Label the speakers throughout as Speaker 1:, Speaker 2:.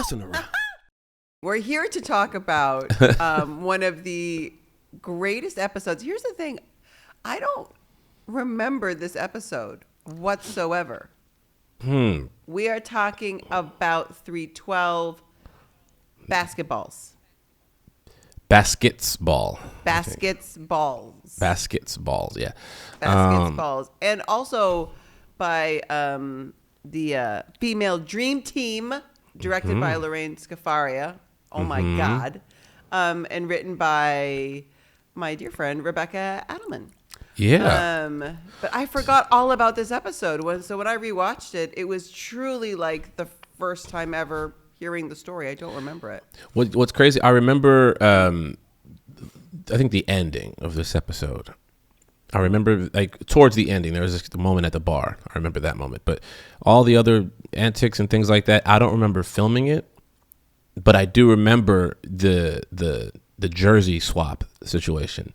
Speaker 1: messing around.
Speaker 2: We're here to talk about one of the greatest episodes. Here's the thing. I don't remember this episode whatsoever. We are talking about 312 basketballs.
Speaker 1: Basketsball.
Speaker 2: Basketsballs,
Speaker 1: yeah.
Speaker 2: Basketsballs. And also by the Female Dream Team, directed by Lorraine Scafaria. Oh, my God. And written by my dear friend, Rebecca Adelman.
Speaker 1: Yeah.
Speaker 2: But I forgot all about this episode. So when I rewatched it, it was truly like the first time ever hearing the story. I don't remember it.
Speaker 1: What's crazy, I remember, I think the ending of this episode. I remember, like, towards the ending, there was a moment at the bar. I remember that moment. But all the other antics and things like that, I don't remember filming it. But I do remember the jersey swap situation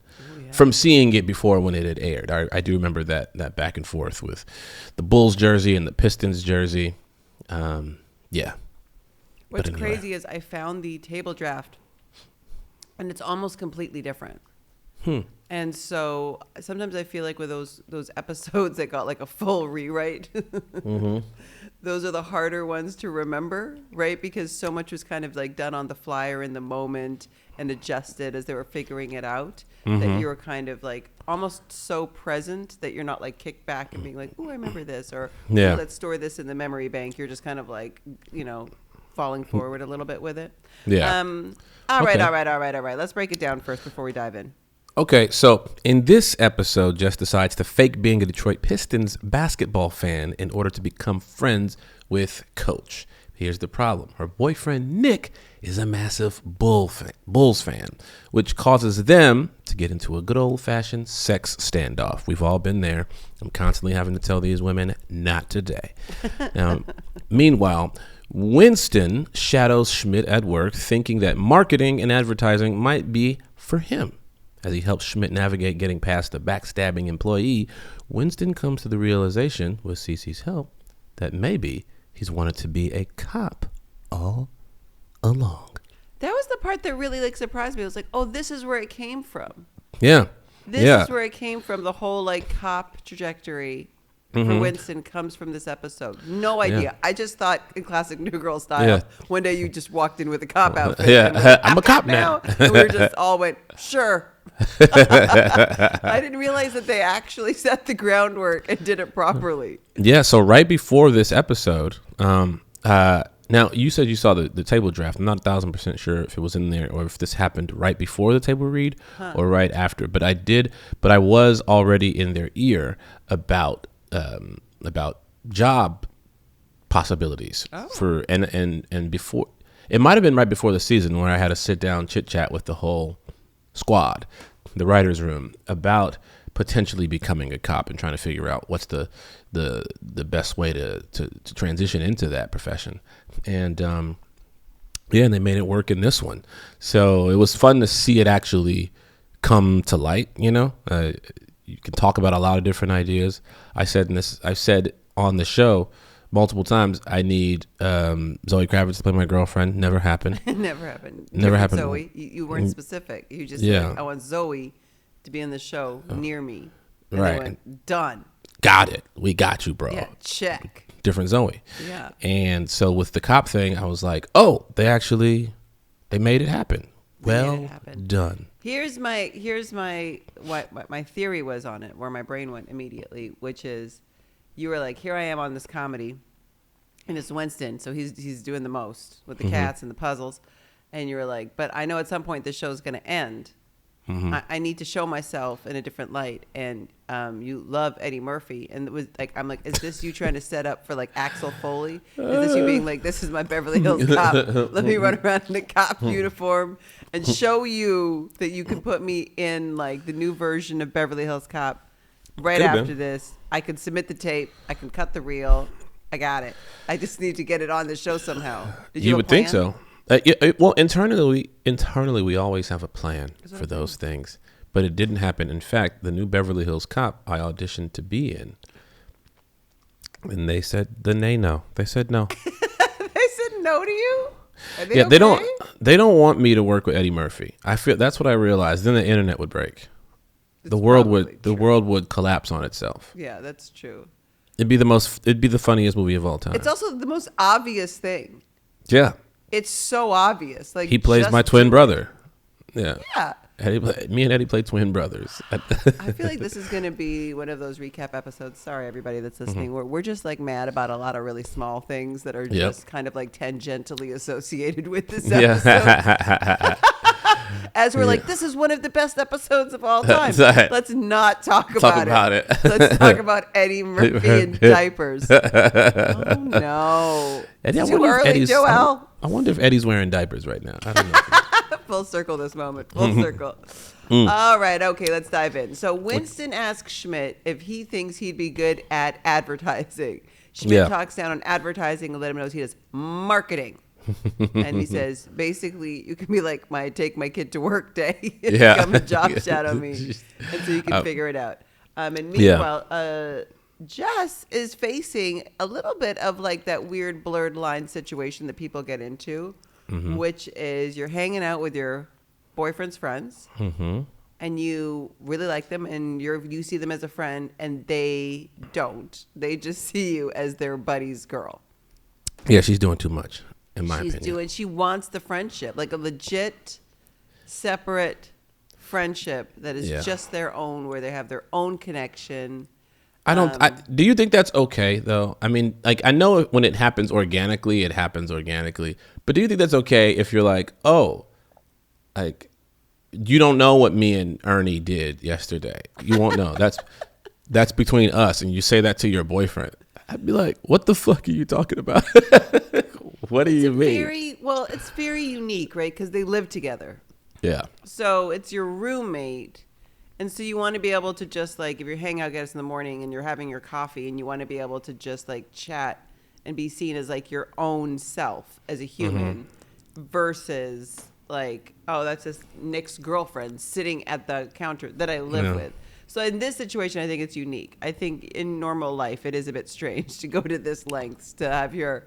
Speaker 1: from seeing it before when it had aired. I do remember that back and forth with the Bulls jersey and the Pistons jersey. Yeah.
Speaker 2: What's crazy is I found the table draft, and it's almost completely different. And so sometimes I feel like with those episodes that got like a full rewrite, those are the harder ones to remember, right? Because so much was kind of like done on the fly or in the moment and adjusted as they were figuring it out, that you were kind of like almost so present that you're not like kicked back and being like, oh, I remember this, or let's store this in the memory bank. You're just kind of like, falling forward a little bit with it.
Speaker 1: Yeah.
Speaker 2: All right. Let's break it down first before we dive in.
Speaker 1: Okay, so in this episode, Jess decides to fake being a Detroit Pistons basketball fan in order to become friends with Coach. Here's the problem. Her boyfriend, Nick, is a massive Bulls fan, which causes them to get into a good old-fashioned sex standoff. We've all been there. I'm constantly having to tell these women, not today. Now, meanwhile, Winston shadows Schmidt at work, thinking that marketing and advertising might be for him. As he helps Schmidt navigate getting past a backstabbing employee, Winston comes to the realization, with Cece's help, that maybe he's wanted to be a cop all along.
Speaker 2: That was the part that really like surprised me. I was like, oh, this is where it came from.
Speaker 1: Yeah.
Speaker 2: This is where it came from. The whole like cop trajectory for Winston comes from this episode. No idea. Yeah. I just thought in classic New Girl style, one day you just walked in with a cop outfit.
Speaker 1: Yeah, I'm a cop now.
Speaker 2: And we just all went, sure. I didn't realize that they actually set the groundwork and did it properly.
Speaker 1: Yeah, so right before this episode, now you said you saw the table draft. I'm not 1,000% sure if it was in there or if this happened right before the table read or right after. But I was already in their ear about job possibilities for and before. It might have been right before the season where I had a sit down chit chat with the whole squad, the writer's room, about potentially becoming a cop and trying to figure out what's the best way to transition into that profession. And and they made it work in this one. So it was fun to see it actually come to light. You can talk about a lot of different ideas. I've said on the show multiple times, I need Zoe Kravitz to play my girlfriend. Never happened.
Speaker 2: Never happened. Zoe, you weren't specific. You just said, I want Zoe to be in the show near me. And
Speaker 1: right.
Speaker 2: They went, done.
Speaker 1: Got it. We got you, bro.
Speaker 2: Yeah, check.
Speaker 1: Different Zoe.
Speaker 2: Yeah. And
Speaker 1: so with the cop thing, I was like, oh, they made it happen. Done.
Speaker 2: Here's my what my theory was on it, where my brain went immediately, which is, you were like, here I am on this comedy, and it's Winston, so he's doing the most with the cats and the puzzles, and you were like, but I know at some point this show's going to end. I need to show myself in a different light, and you love Eddie Murphy, and it was like, I'm like, is this you trying to set up for like Axel Foley? Is this you being like, this is my Beverly Hills Cop? Let me run around in a cop uniform and show you that you can put me in like the new version of Beverly Hills Cop. Right after this, I can submit the tape. I can cut the reel. I got it. I just need to get it on the show somehow. Did you
Speaker 1: would think so. Well, internally, we always have a plan for those things, but it didn't happen. In fact, the new Beverly Hills Cop I auditioned to be in, and they said no. They said no.
Speaker 2: They said no to you? Are they
Speaker 1: Yeah,
Speaker 2: okay?
Speaker 1: they don't want me to work with Eddie Murphy. I feel that's what I realized. Then the internet would break. The world would collapse on itself.
Speaker 2: Yeah, that's true.
Speaker 1: It'd be the funniest movie of all time.
Speaker 2: It's also the most obvious thing.
Speaker 1: Yeah.
Speaker 2: It's so obvious. Like
Speaker 1: He plays my twin brother. Yeah.
Speaker 2: Yeah.
Speaker 1: Me and Eddie play twin brothers.
Speaker 2: I feel like this is going to be one of those recap episodes. Sorry, everybody that's listening. We're just like mad about a lot of really small things that are just kind of like tangentially associated with this episode.
Speaker 1: Yeah.
Speaker 2: As we're like, this is one of the best episodes of all time. Let's not talk about it. Let's talk about Eddie Murphy in diapers. Oh, no.
Speaker 1: Eddie,
Speaker 2: Too early, Joel.
Speaker 1: I wonder if Eddie's wearing diapers right now. I don't know.
Speaker 2: Full circle this moment. Full circle. All right. Okay, let's dive in. So Winston asks Schmidt if he thinks he'd be good at advertising. Schmidt talks down on advertising and let him know he does marketing. And he says, basically, you can be like take my kid to work day and come and job shadow me. And so you can figure it out. And meanwhile, Jess is facing a little bit of like that weird blurred line situation that people get into. Which is you're hanging out with your boyfriend's friends and you really like them and you see them as a friend and they don't. They just see you as their buddy's girl.
Speaker 1: Yeah, she's doing too much, in my opinion.
Speaker 2: She wants the friendship, like a legit, separate friendship that is just their own, where they have their own connection.
Speaker 1: Do you think that's okay though? I mean, like I know when it happens organically, it happens organically. But do you think that's okay if you're like, oh, like you don't know what me and Ernie did yesterday? You won't know. That's between us, and you say that to your boyfriend. I'd be like, what the fuck are you talking about? What do you mean?
Speaker 2: It's very unique, right? Because they live together.
Speaker 1: Yeah.
Speaker 2: So it's your roommate. And so you want to be able to just like, if you're hanging out guys in the morning and you're having your coffee and you want to be able to just like chat and be seen as like your own self as a human versus like, oh, that's just Nick's girlfriend sitting at the counter that I live with. So in this situation, I think it's unique. I think in normal life, it is a bit strange to go to this lengths to have your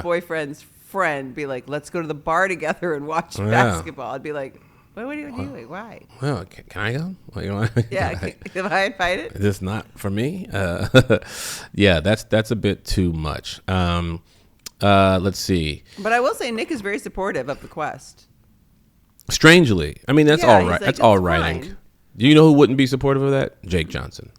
Speaker 2: boyfriend's friend be like, let's go to the bar together and watch basketball. I'd be like, what are you doing? Why?
Speaker 1: Well, can I go?
Speaker 2: Am I invited?
Speaker 1: Is this not for me? Yeah, that's a bit too much. Let's see.
Speaker 2: But I will say Nick is very supportive of the quest.
Speaker 1: Strangely. I mean, that's all right.
Speaker 2: Like,
Speaker 1: that's all writing. Fine. Do you know who wouldn't be supportive of that? Jake Johnson.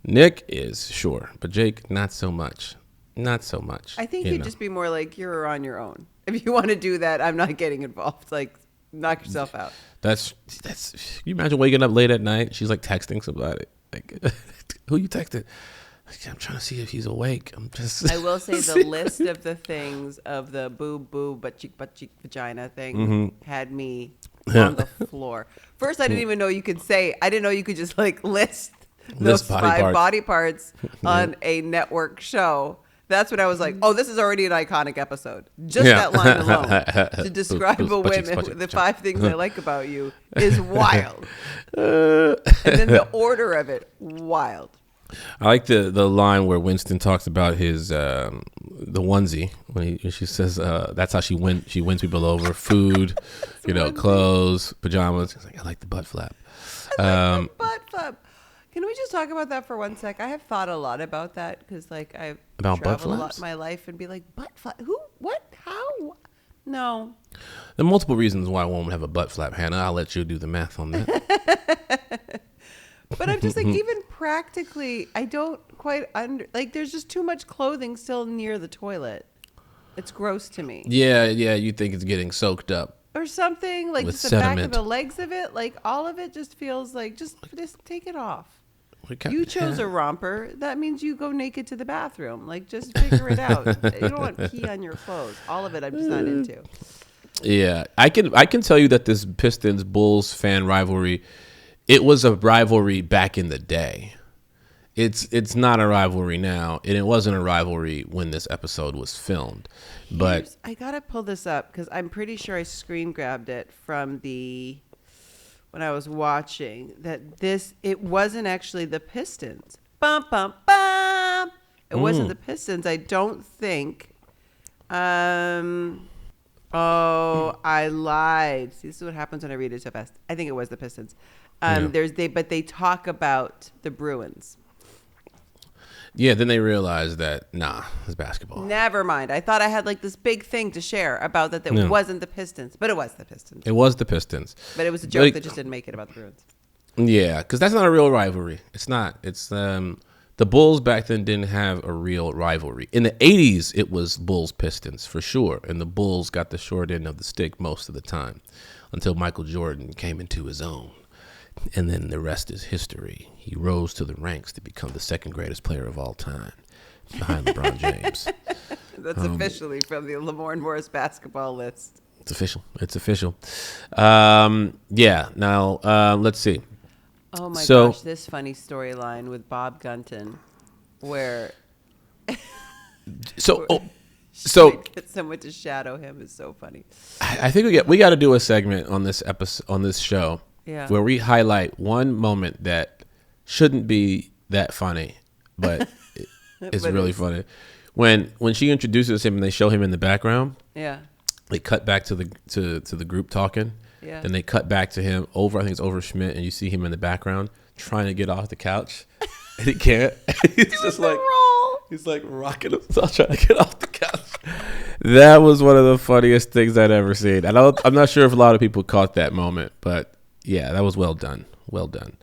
Speaker 1: Nick is, sure. But Jake, not so much. Not so much.
Speaker 2: I think he'd just be more like, you're on your own. If you want to do that, I'm not getting involved. Like, knock yourself out.
Speaker 1: That's. You imagine waking up late at night? She's like texting somebody. Like, who you texting? I'm trying to see if he's awake.
Speaker 2: I will say the list of the things of the boo butt cheek vagina thing had me on the floor. First, I didn't even know you could say. I didn't know you could just like list those five body parts on a network show. That's when I was like, oh, this is already an iconic episode. Just that line alone to describe a woman, the 5 things I like about you is wild. And then the order of it, wild.
Speaker 1: I like the line where Winston talks about his the onesie when she says that's how she wins people over. Food, clothes, pajamas. He's like, I like the butt flap.
Speaker 2: I like the butt flap. Can we just talk about that for 1 sec? I have thought a lot about that because, like, I've traveled a lot in my life and be like, butt flap? Who? What? How? No.
Speaker 1: There are multiple reasons why a woman would have a butt flap, Hannah. I'll let you do the math on that.
Speaker 2: But I'm just like, even practically, I don't quite there's just too much clothing still near the toilet. It's gross to me.
Speaker 1: Yeah. You think it's getting soaked up.
Speaker 2: Or something, like just the back of the legs of it, like all of it just feels like, just take it off. You chose a romper. That means you go naked to the bathroom. Like, just figure it out. You don't want pee on your clothes. All of it I'm just not into.
Speaker 1: Yeah. I can tell you that this Pistons-Bulls fan rivalry, it was a rivalry back in the day. It's not a rivalry now, and it wasn't a rivalry when this episode was filmed. But
Speaker 2: I gotta pull this up because I'm pretty sure I screen grabbed it from when I was watching that it wasn't actually the Pistons. Bum bum bum. It wasn't the Pistons. I don't think. Oh, I lied. See, this is what happens when I read it so fast. I think it was the Pistons.
Speaker 1: Yeah.
Speaker 2: But they talk about the Bruins.
Speaker 1: Yeah, then they realized that, nah, it's basketball.
Speaker 2: Never mind. I thought I had like this big thing to share about that
Speaker 1: No.
Speaker 2: wasn't the Pistons, but it was the Pistons.
Speaker 1: It was the Pistons.
Speaker 2: But it was a joke that just didn't make it about the Bruins.
Speaker 1: Yeah, because that's not a real rivalry. It's not. It's the Bulls back then didn't have a real rivalry. In the 80s, it was Bulls-Pistons for sure, and the Bulls got the short end of the stick most of the time until Michael Jordan came into his own. And then the rest is history. He rose to the ranks to become the second greatest player of all time, behind LeBron James.
Speaker 2: That's officially from the Lamorne Morris basketball list.
Speaker 1: It's official. It's official. Yeah. Now, let's see.
Speaker 2: Oh, my gosh. This funny storyline with Bob Gunton where
Speaker 1: So
Speaker 2: get someone to shadow him is so funny.
Speaker 1: I think we got to do a segment on this episode, on this show.
Speaker 2: Yeah.
Speaker 1: Where we highlight one moment that shouldn't be that funny, but it's really funny. When she introduces him and they show him in the background,
Speaker 2: yeah,
Speaker 1: they cut back to the group talking.
Speaker 2: Yeah.
Speaker 1: Then they cut back to him I think it's over Schmidt, and you see him in the background trying to get off the couch, and he can't. He's just like he's like rocking himself trying to get off the couch. That was one of the funniest things I'd ever seen. I'm not sure if a lot of people caught that moment, but. Yeah, that was well done. Well done.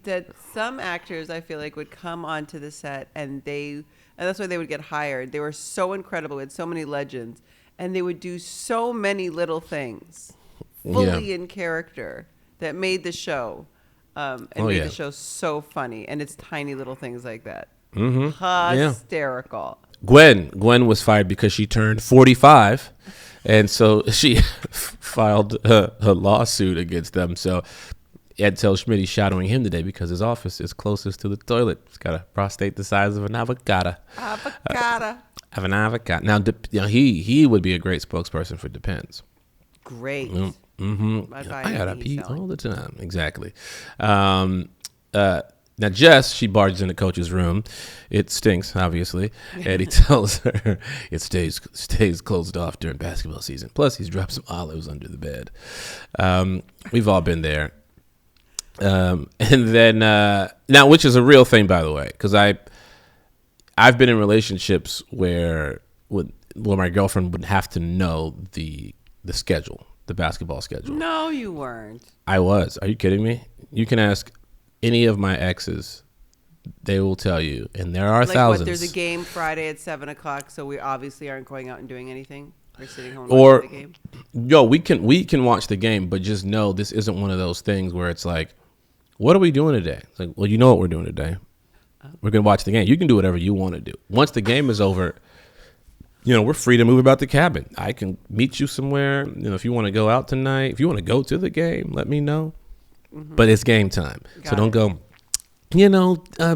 Speaker 2: That some actors I feel like would come onto the set and that's why they would get hired. They were so incredible. We had so many legends, and they would do so many little things fully in character that made the show the show so funny. And it's tiny little things like that. Mm-hmm. Hysterical.
Speaker 1: Gwen was fired because she turned 45. And so she filed a lawsuit against them. So Ed tells Schmidt he's shadowing him today because his office is closest to the toilet. He's got a prostate the size of an avocado. Of an avocado. Now, he would be a great spokesperson for Depends.
Speaker 2: Great.
Speaker 1: Mm-hmm. I gotta pee all the time. Exactly. Now, Jess, she barges into Coach's room. It stinks, obviously. And he tells her it stays closed off during basketball season. Plus, he's dropped some olives under the bed. We've all been there. And then, now, which is a real thing, by the way, because I've been in relationships where my girlfriend would have to know the schedule, the basketball schedule.
Speaker 2: No, you weren't.
Speaker 1: I was. Are you kidding me? You can ask any of my exes, they will tell you, and there are thousands.
Speaker 2: What, there's a game Friday at 7:00, so we obviously aren't going out and doing anything. We're sitting home watching the game.
Speaker 1: Yo, we can watch the game, but just know this isn't one of those things where it's like, what are we doing today? It's like, well, you know what we're doing today. We're gonna watch the game. You can do whatever you want to do. Once the game is over, we're free to move about the cabin. I can meet you somewhere. If you want to go out tonight, if you want to go to the game, let me know. Mm-hmm. But it's game time. So don't go,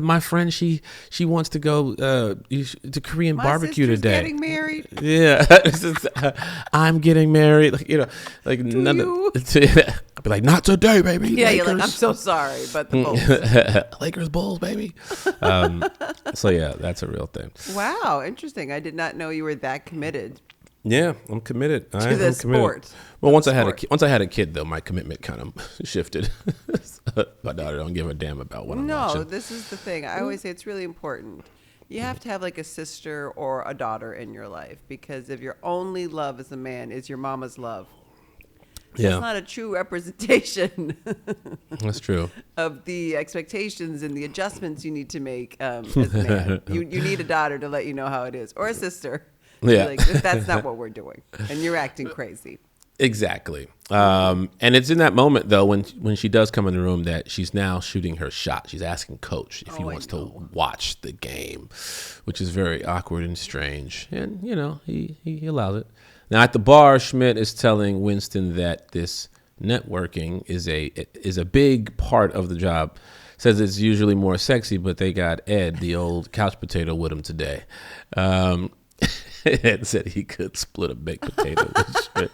Speaker 1: my friend, she wants to go to Korean barbecue today.
Speaker 2: Getting married.
Speaker 1: Yeah. I'm getting married. I'll be like, not today, baby.
Speaker 2: Yeah, you're like, I'm so sorry, but the Bulls.
Speaker 1: Lakers Bulls, baby. So yeah, that's a real thing.
Speaker 2: Wow, interesting. I did not know you were that committed.
Speaker 1: Yeah, I'm committed.
Speaker 2: To the sport.
Speaker 1: Well, once I had a kid, though, my commitment kind of shifted. My daughter don't give a damn about what I'm watching.
Speaker 2: No, this is the thing. I always say it's really important. You have to have like a sister or a daughter in your life, because if your only love as a man is your mama's love, that's not a true representation.
Speaker 1: That's true.
Speaker 2: Of the expectations and the adjustments you need to make as a man. You need a daughter to let you know how it is, or a sister.
Speaker 1: Yeah.
Speaker 2: Like, that's not what we're doing, and you're acting crazy.
Speaker 1: Exactly. And it's in that moment, though, when she does come in the room, that she's now shooting her shot. She's asking Coach if he wants to watch the game, which is very awkward and strange. And, he allows it. Now, at the bar, Schmidt is telling Winston that this networking is a big part of the job. Says it's usually more sexy, but they got Ed, the old couch potato, with him today. Ed said he could split a baked potato with Schmidt.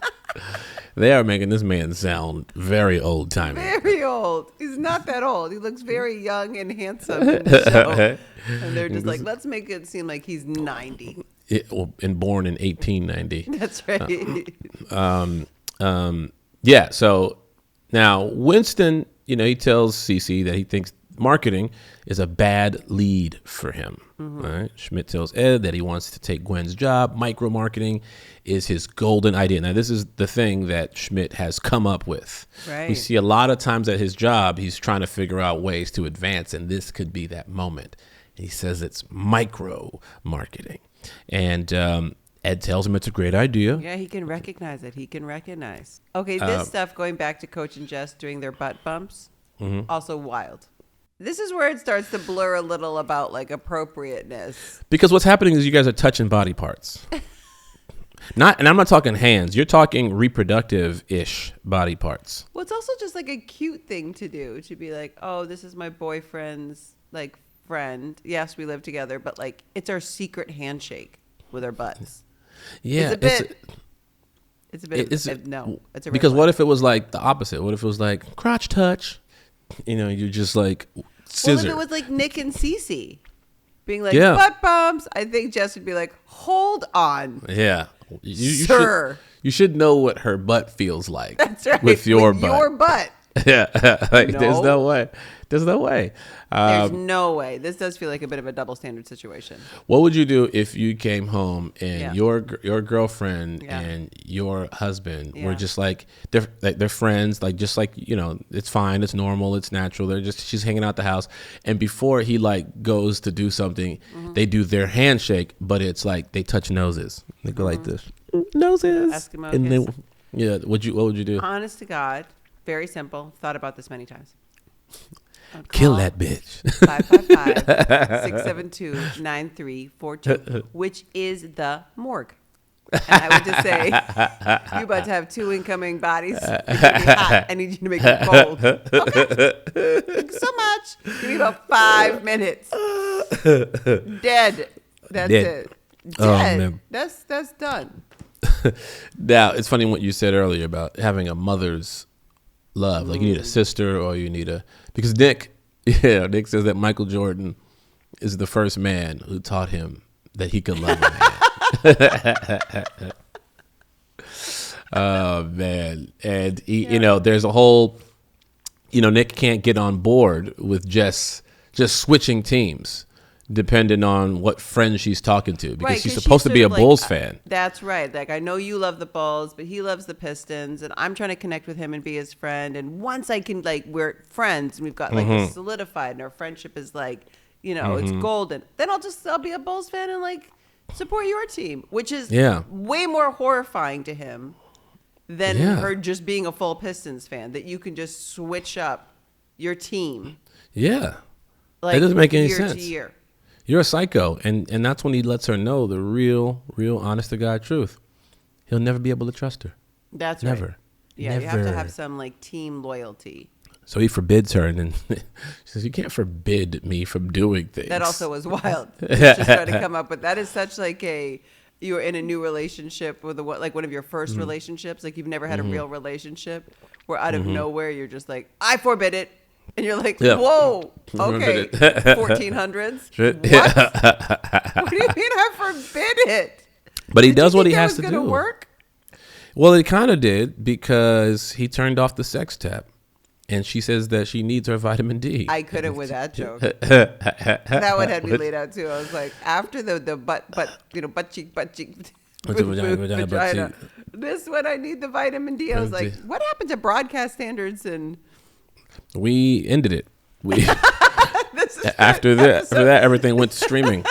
Speaker 1: They are making this man sound very old-timey.
Speaker 2: Very old. He's not that old. He looks very young and handsome in the show. And they're just like, let's make it seem like he's 90.
Speaker 1: and born in 1890.
Speaker 2: That's right.
Speaker 1: Yeah. So now Winston, he tells Cece that he thinks marketing is a bad lead for him. Right? Schmidt tells Ed that he wants to take Gwen's job. Micro-marketing is his golden idea. Now, this is the thing that Schmidt has come up with.
Speaker 2: Right.
Speaker 1: We see a lot of times at his job, he's trying to figure out ways to advance, and this could be that moment. And he says it's micro-marketing. And Ed tells him it's a great idea.
Speaker 2: Yeah, he can recognize it. Okay, this stuff, going back to Coach and Jess doing their butt bumps, also wild. This is where it starts to blur a little about like appropriateness.
Speaker 1: Because what's happening is you guys are touching body parts. And I'm not talking hands. You're talking reproductive-ish body parts.
Speaker 2: Well, it's also just like a cute thing to do, to be like, oh, this is my boyfriend's like friend. Yes, we live together, but like it's our secret handshake with our butts.
Speaker 1: Yeah,
Speaker 2: it's a bit. It's a
Speaker 1: because what if it was like the opposite? What if it was like crotch touch? You just like scissor.
Speaker 2: Well, if it was like Nick and Cece being like butt bumps, I think Jess would be like, hold on.
Speaker 1: Yeah.
Speaker 2: Sir.
Speaker 1: You should know what her butt feels like.
Speaker 2: That's right.
Speaker 1: With your butt.
Speaker 2: Your butt.
Speaker 1: Yeah. There's no way. There's no way.
Speaker 2: There's no way. This does feel like a bit of a double standard situation.
Speaker 1: What would you do if you came home and your girlfriend and your husband were just like they're friends, like just like it's fine, it's normal, it's natural. She's hanging out the house, and before he like goes to do something, they do their handshake, but it's like they touch noses. They go like this, noses,
Speaker 2: Eskimo
Speaker 1: and
Speaker 2: kiss.
Speaker 1: Then what would you do?
Speaker 2: Honest to God, very simple. Thought about this many times.
Speaker 1: Kill that bitch.
Speaker 2: 555-672-9342, which is the morgue. And I would just say, you're about to have 2 incoming bodies. It's going to be hot. I need you to make it cold. Okay. Thanks so much. Give me about 5 minutes. Dead. That's it. Dead.
Speaker 1: Oh, man.
Speaker 2: That's done.
Speaker 1: Now, it's funny what you said earlier about having a mother's love. Like you need a sister or you need because Nick says that Michael Jordan is the first man who taught him that he could love a man. Oh man. And he, there's a whole, Nick can't get on board with just switching teams depending on what friend she's talking to, because she's supposed to be a Bulls fan.
Speaker 2: That's right. Like, I know you love the Bulls, but he loves the Pistons, and I'm trying to connect with him and be his friend. And once I can, like, we're friends and we've got like this solidified and our friendship is like, it's golden, then I'll be a Bulls fan and like support your team, which is way more horrifying to him than her just being a full Pistons fan, that you can just switch up your team.
Speaker 1: Yeah.
Speaker 2: Like,
Speaker 1: that doesn't make any
Speaker 2: year
Speaker 1: sense.
Speaker 2: To year.
Speaker 1: You're a psycho, and that's when he lets her know the real honest to God truth. He'll never be able to trust her.
Speaker 2: That's
Speaker 1: never.
Speaker 2: Right. Yeah,
Speaker 1: never.
Speaker 2: You have to have some like team loyalty.
Speaker 1: So he forbids her, and then she says, "You can't forbid me from doing things."
Speaker 2: That also was wild. Just trying to come up with that is such like you're in a new relationship with like one of your first relationships, like you've never had a real relationship, where out of nowhere you're just like, "I forbid it." And you're like, whoa, okay, 1400s. What do you mean I forbid it?
Speaker 1: But he does what he has to do.
Speaker 2: Gonna work?
Speaker 1: Well, it kind of did, because he turned off the sex tap, and she says that she needs her vitamin D.
Speaker 2: I couldn't with that joke. That one had me laid out too. I was like, after the butt cheek, vagina. This one, I need the vitamin D. I was like, what happened to broadcast standards and?
Speaker 1: We ended it. After that, everything went streaming.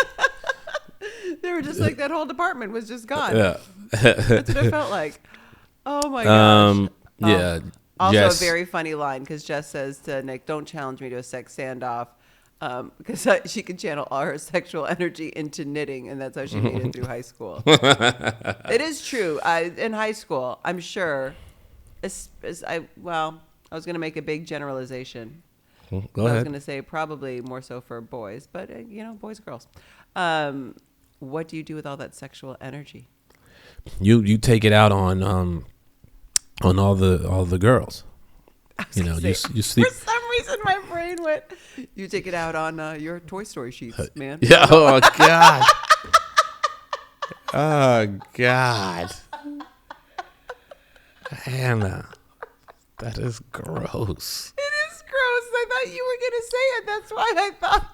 Speaker 2: They were just like, that whole department was just gone.
Speaker 1: Yeah.
Speaker 2: That's what it felt like. Oh my gosh.
Speaker 1: Yeah.
Speaker 2: Also,
Speaker 1: Jess.
Speaker 2: a very funny line, because Jess says to Nick, "Don't challenge me to a sex standoff," because she can channel all her sexual energy into knitting, and that's how she made it through high school. It is true. In high school, I'm sure. I was going to make a big generalization.
Speaker 1: Go ahead.
Speaker 2: I was going to say probably more so for boys, but boys, girls. What do you do with all that sexual energy?
Speaker 1: You take it out on all the girls. You sleep.
Speaker 2: For some reason, my brain went. You take it out on your Toy Story sheets, man.
Speaker 1: Yeah. Oh God. Oh, God. Hannah, that is gross.
Speaker 2: It is gross. I thought you were gonna say it. That's why I thought.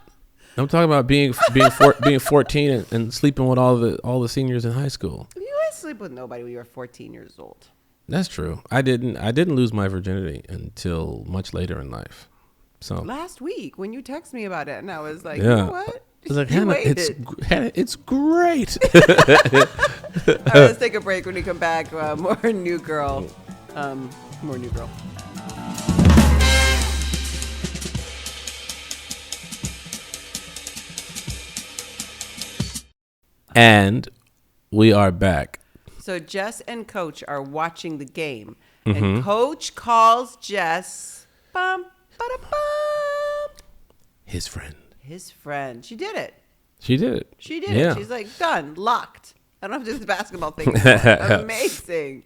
Speaker 1: I'm talking about being 14 and sleeping with all the seniors in high school.
Speaker 2: You didn't sleep with nobody when you were 14 years old.
Speaker 1: That's true. I didn't lose my virginity until much later in life. So
Speaker 2: last week when you texted me about it, and I was like,
Speaker 1: yeah.
Speaker 2: you know what?
Speaker 1: I was like,
Speaker 2: You
Speaker 1: Hannah,
Speaker 2: waited.
Speaker 1: it's great.
Speaker 2: All right, let's take a break. When we come back, more New Girl. More New Girl.
Speaker 1: And we are back.
Speaker 2: So Jess and Coach are watching the game, and Coach calls Jess, bum, ba-da-bum,
Speaker 1: His friend.
Speaker 2: his friend. She did it.
Speaker 1: She did it.
Speaker 2: She did
Speaker 1: Yeah.
Speaker 2: it. She's like, done, locked. I don't have to do this basketball thing anymore. Amazing.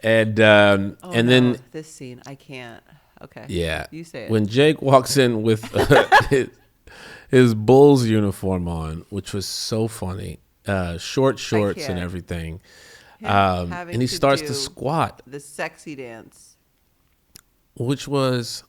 Speaker 1: And
Speaker 2: Oh,
Speaker 1: and
Speaker 2: no,
Speaker 1: then
Speaker 2: this scene, I can't. Okay.
Speaker 1: yeah,
Speaker 2: You say it.
Speaker 1: when Jake walks in with his Bulls uniform on, which was so funny, short shorts and
Speaker 2: can't.
Speaker 1: everything,
Speaker 2: Him having
Speaker 1: and he
Speaker 2: to
Speaker 1: starts
Speaker 2: do
Speaker 1: to squat,
Speaker 2: the sexy dance.
Speaker 1: which was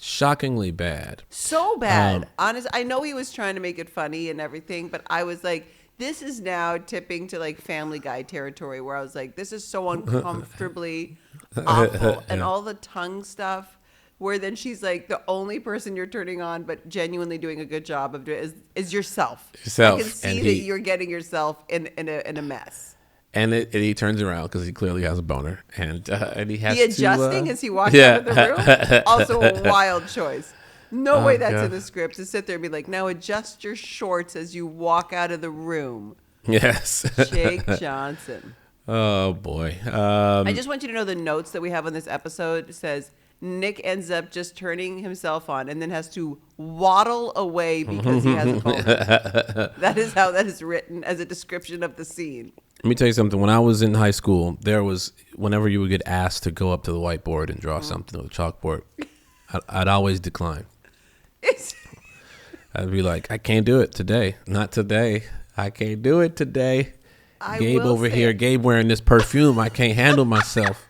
Speaker 1: shockingly bad.
Speaker 2: So bad. Honest, I know he was trying to make it funny and everything, but I was like, this is now tipping to like Family Guy territory where I was like, this is so uncomfortably awful. And all the tongue stuff where then she's like, the only person you're turning on but genuinely doing a good job of doing is yourself.
Speaker 1: Yourself.
Speaker 2: I can see
Speaker 1: And
Speaker 2: that
Speaker 1: he-
Speaker 2: you're getting yourself in a mess.
Speaker 1: And he turns around because he clearly has a boner, and he has
Speaker 2: He adjusting
Speaker 1: to,
Speaker 2: as he walks out of the room. Also a wild choice. No way that's
Speaker 1: God.
Speaker 2: in the script to sit there and be like, now adjust your shorts as you walk out of the room.
Speaker 1: Yes.
Speaker 2: Jake Johnson.
Speaker 1: Oh boy.
Speaker 2: I just want you to know the notes that we have on this episode says Nick ends up just turning himself on and then has to waddle away because he has a boner. That is how that is written as a description of the scene.
Speaker 1: Let me tell you something. When I was in high school, there was whenever you would get asked to go up to the whiteboard and draw something with a chalkboard, I'd always decline. I'd be like, I can't do it today. Not today. I can't do it today.
Speaker 2: I
Speaker 1: Gabe
Speaker 2: will
Speaker 1: over
Speaker 2: say-
Speaker 1: here. Gabe wearing this perfume. I can't handle myself.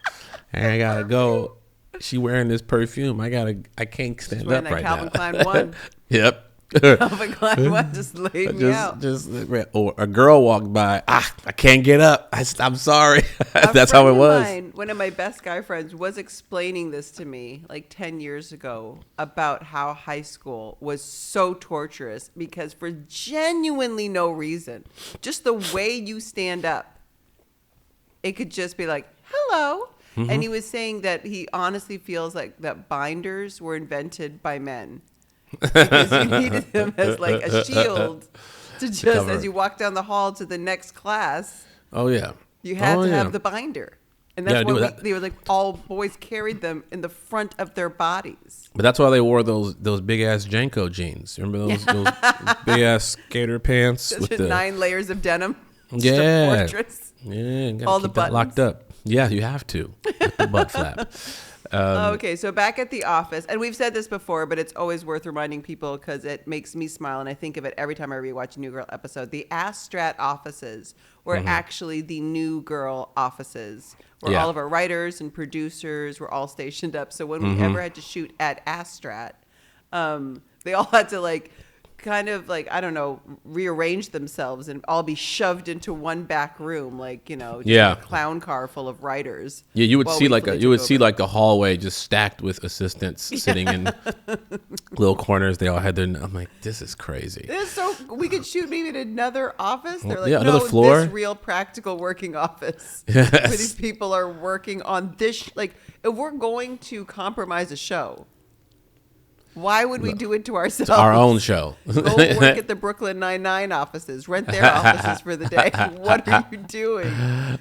Speaker 1: And I gotta go. She wearing this perfume. I can't stand
Speaker 2: wearing
Speaker 1: up
Speaker 2: that
Speaker 1: right
Speaker 2: Calvin
Speaker 1: now.
Speaker 2: Klein one.
Speaker 1: Yep.
Speaker 2: Calvin Klein one just laid me out.
Speaker 1: Or a girl walked by. I can't get up. I'm sorry.
Speaker 2: A
Speaker 1: That's how
Speaker 2: friend
Speaker 1: it
Speaker 2: of
Speaker 1: was.
Speaker 2: mine, one of my best guy friends was explaining this to me like 10 years ago about how high school was so torturous because for genuinely no reason, just the way you stand up, it could just be like, hello.
Speaker 1: Mm-hmm.
Speaker 2: And he was saying that he honestly feels like that binders were invented by men because you needed them as like a shield to just,
Speaker 1: cover.
Speaker 2: as you walk down the hall to the next class,
Speaker 1: Oh yeah.
Speaker 2: you had
Speaker 1: Oh,
Speaker 2: to
Speaker 1: yeah.
Speaker 2: have the binder. And
Speaker 1: Yeah,
Speaker 2: that's
Speaker 1: do
Speaker 2: what
Speaker 1: that.
Speaker 2: they were like, all boys carried them in the front of their bodies.
Speaker 1: But that's why they wore those big ass Janko jeans. Remember those big ass skater pants with the
Speaker 2: 9 layers of denim. Just
Speaker 1: Yeah.
Speaker 2: a fortress.
Speaker 1: yeah, gotta
Speaker 2: all
Speaker 1: keep
Speaker 2: the
Speaker 1: that locked up. Yeah, you have to with the butt flap.
Speaker 2: Okay, so back at the office, and we've said this before, but it's always worth reminding people because it makes me smile, and I think of it every time I rewatch a New Girl episode. The Astrat offices were actually the New Girl offices, where
Speaker 1: Yeah.
Speaker 2: all of our writers and producers were all stationed up. So when we ever had to shoot at Astrat, they all had to like kind of like, I don't know, rearrange themselves and all be shoved into one back room, like, you know, just
Speaker 1: Yeah.
Speaker 2: a clown car full of writers.
Speaker 1: Yeah, you would
Speaker 2: while
Speaker 1: see
Speaker 2: we
Speaker 1: like
Speaker 2: fully
Speaker 1: you would
Speaker 2: took
Speaker 1: see
Speaker 2: over.
Speaker 1: like the hallway just stacked with assistants sitting in little corners. They all had their. I'm like, this is crazy.
Speaker 2: This is so we could shoot maybe in another office. They're like,
Speaker 1: Yeah,
Speaker 2: no,
Speaker 1: another floor.
Speaker 2: this real practical working office
Speaker 1: Yes.
Speaker 2: where these people are working on this. Like, if we're going to compromise a show, why would we do it to ourselves?
Speaker 1: It's our own show.
Speaker 2: Go work at the Brooklyn Nine-Nine offices. Rent their offices for the day. What are you doing?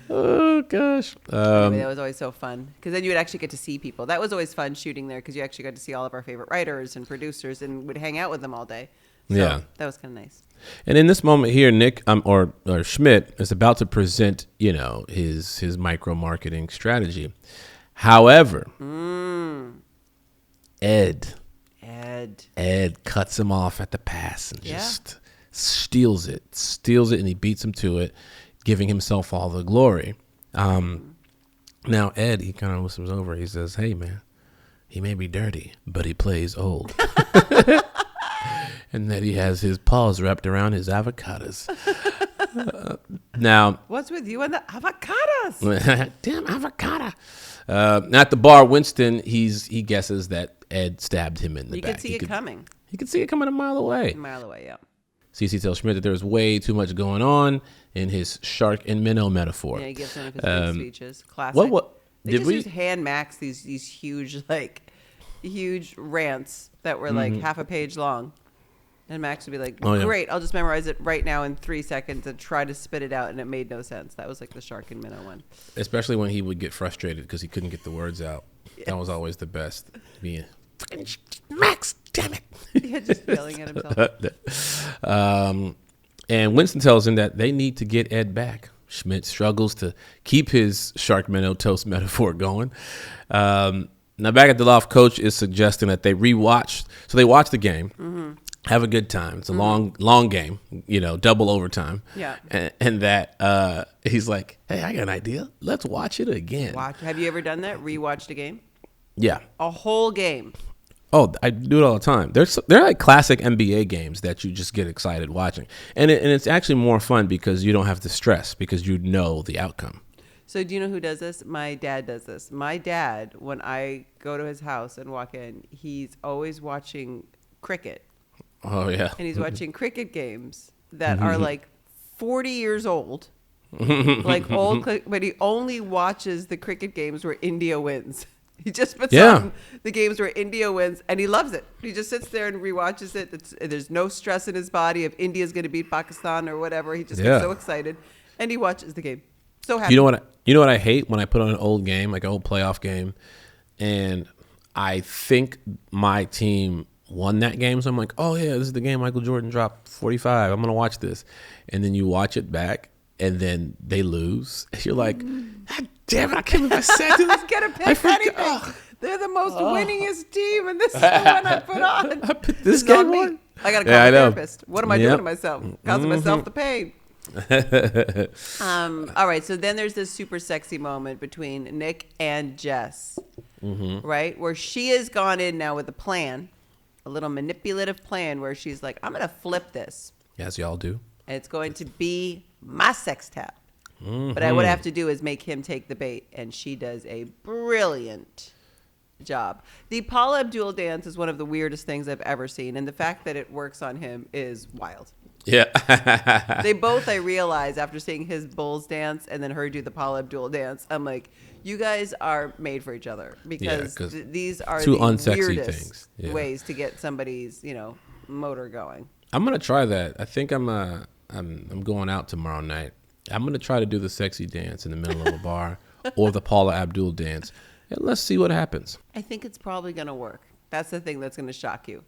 Speaker 1: Oh gosh.
Speaker 2: Anyway, that was always so fun because then you would actually get to see people. That was always fun shooting there because you actually got to see all of our favorite writers and producers and would hang out with them all day. So
Speaker 1: Yeah.
Speaker 2: that was kind of nice.
Speaker 1: And in this moment here, Nick or Schmidt is about to present, you know, his micro marketing strategy. However, Ed cuts him off at the pass and
Speaker 2: Yeah.
Speaker 1: just steals it, and he beats him to it. giving himself all the glory. Now Ed, he kind of whispers over. He says, "Hey man, he may be dirty, but he plays old." And that he has his paws wrapped around his avocados. Now,
Speaker 2: what's with you and the avocados?
Speaker 1: Damn avocado. At the bar, Winston, he guesses that Ed stabbed him in the back.
Speaker 2: You could see it coming.
Speaker 1: He could see it coming a mile away.
Speaker 2: Yeah.
Speaker 1: CC tells Schmidt that there's way too much going on in his shark and minnow metaphor.
Speaker 2: Yeah, he gives one of his big speeches. Classic.
Speaker 1: What?
Speaker 2: They just hand Max these huge rants that were like half a page long. And Max would be like, great, I'll just memorize it right now in 3 seconds and try to spit it out. And it made no sense. That was like the shark and minnow one. Especially
Speaker 1: when he would get frustrated because he couldn't get the words out. Yes. That was always the best. Being, Max, damn it.
Speaker 2: Yeah, just yelling at himself.
Speaker 1: And Winston tells him that they need to get Ed back. Schmidt struggles to keep his shark minnow toast metaphor going. Now back at the loft, Coach is suggesting that they rewatch. So they watch the game, have a good time. It's a long game, double overtime.
Speaker 2: Yeah.
Speaker 1: And that he's like, hey, I got an idea. Let's watch it again.
Speaker 2: Have you ever done that? Rewatched a game?
Speaker 1: Yeah.
Speaker 2: A whole game.
Speaker 1: Oh, I do it all the time. They're like classic NBA games that you just get excited watching. And it's actually more fun because you don't have to stress because you know the outcome.
Speaker 2: So do you know who does this? My dad does this. My dad, when I go to his house and walk in, he's always watching cricket.
Speaker 1: Oh, yeah.
Speaker 2: And he's watching cricket games that are like 40 years old. Like old, but he only watches the cricket games where India wins. He just puts on the games where India wins, and he loves it. He just sits there and rewatches it. There's no stress in his body if India's going to beat Pakistan or whatever. He just gets so excited, and he watches the game. So happy.
Speaker 1: You know what I hate when I put on an old game, like an old playoff game, and I think my team won that game. So I'm like, oh yeah, this is the game Michael Jordan dropped 45. I'm gonna watch this, and then you watch it back, and then they lose. You're like, God damn it! I can't believe I said this.
Speaker 2: I gotta pick anything. Oh. They're the most winningest team, and this is the one I put on.
Speaker 1: I put this game on.
Speaker 2: I gotta call a therapist. What am I doing to myself? Causing myself the pain. All right, so then there's this super sexy moment between Nick and Jess, right? Where she has gone in now with a plan, a little manipulative plan where she's like, I'm going to flip this.
Speaker 1: As y'all do.
Speaker 2: And it's going to be my sex tap. But what I have to do is make him take the bait. And she does a brilliant job. The Paula Abdul dance is one of the weirdest things I've ever seen. And the fact that it works on him is wild.
Speaker 1: Yeah.
Speaker 2: They both, I realize, after seeing his Bulls dance and then her do the Paula Abdul dance, I'm like, you guys are made for each other because these are
Speaker 1: two
Speaker 2: the
Speaker 1: unsexy
Speaker 2: weirdest ways to get somebody's, motor going.
Speaker 1: I'm gonna try that. I think I'm going out tomorrow night. I'm gonna try to do the sexy dance in the middle of a bar or the Paula Abdul dance, and let's see what happens.
Speaker 2: I think it's probably gonna work. That's the thing that's gonna shock you.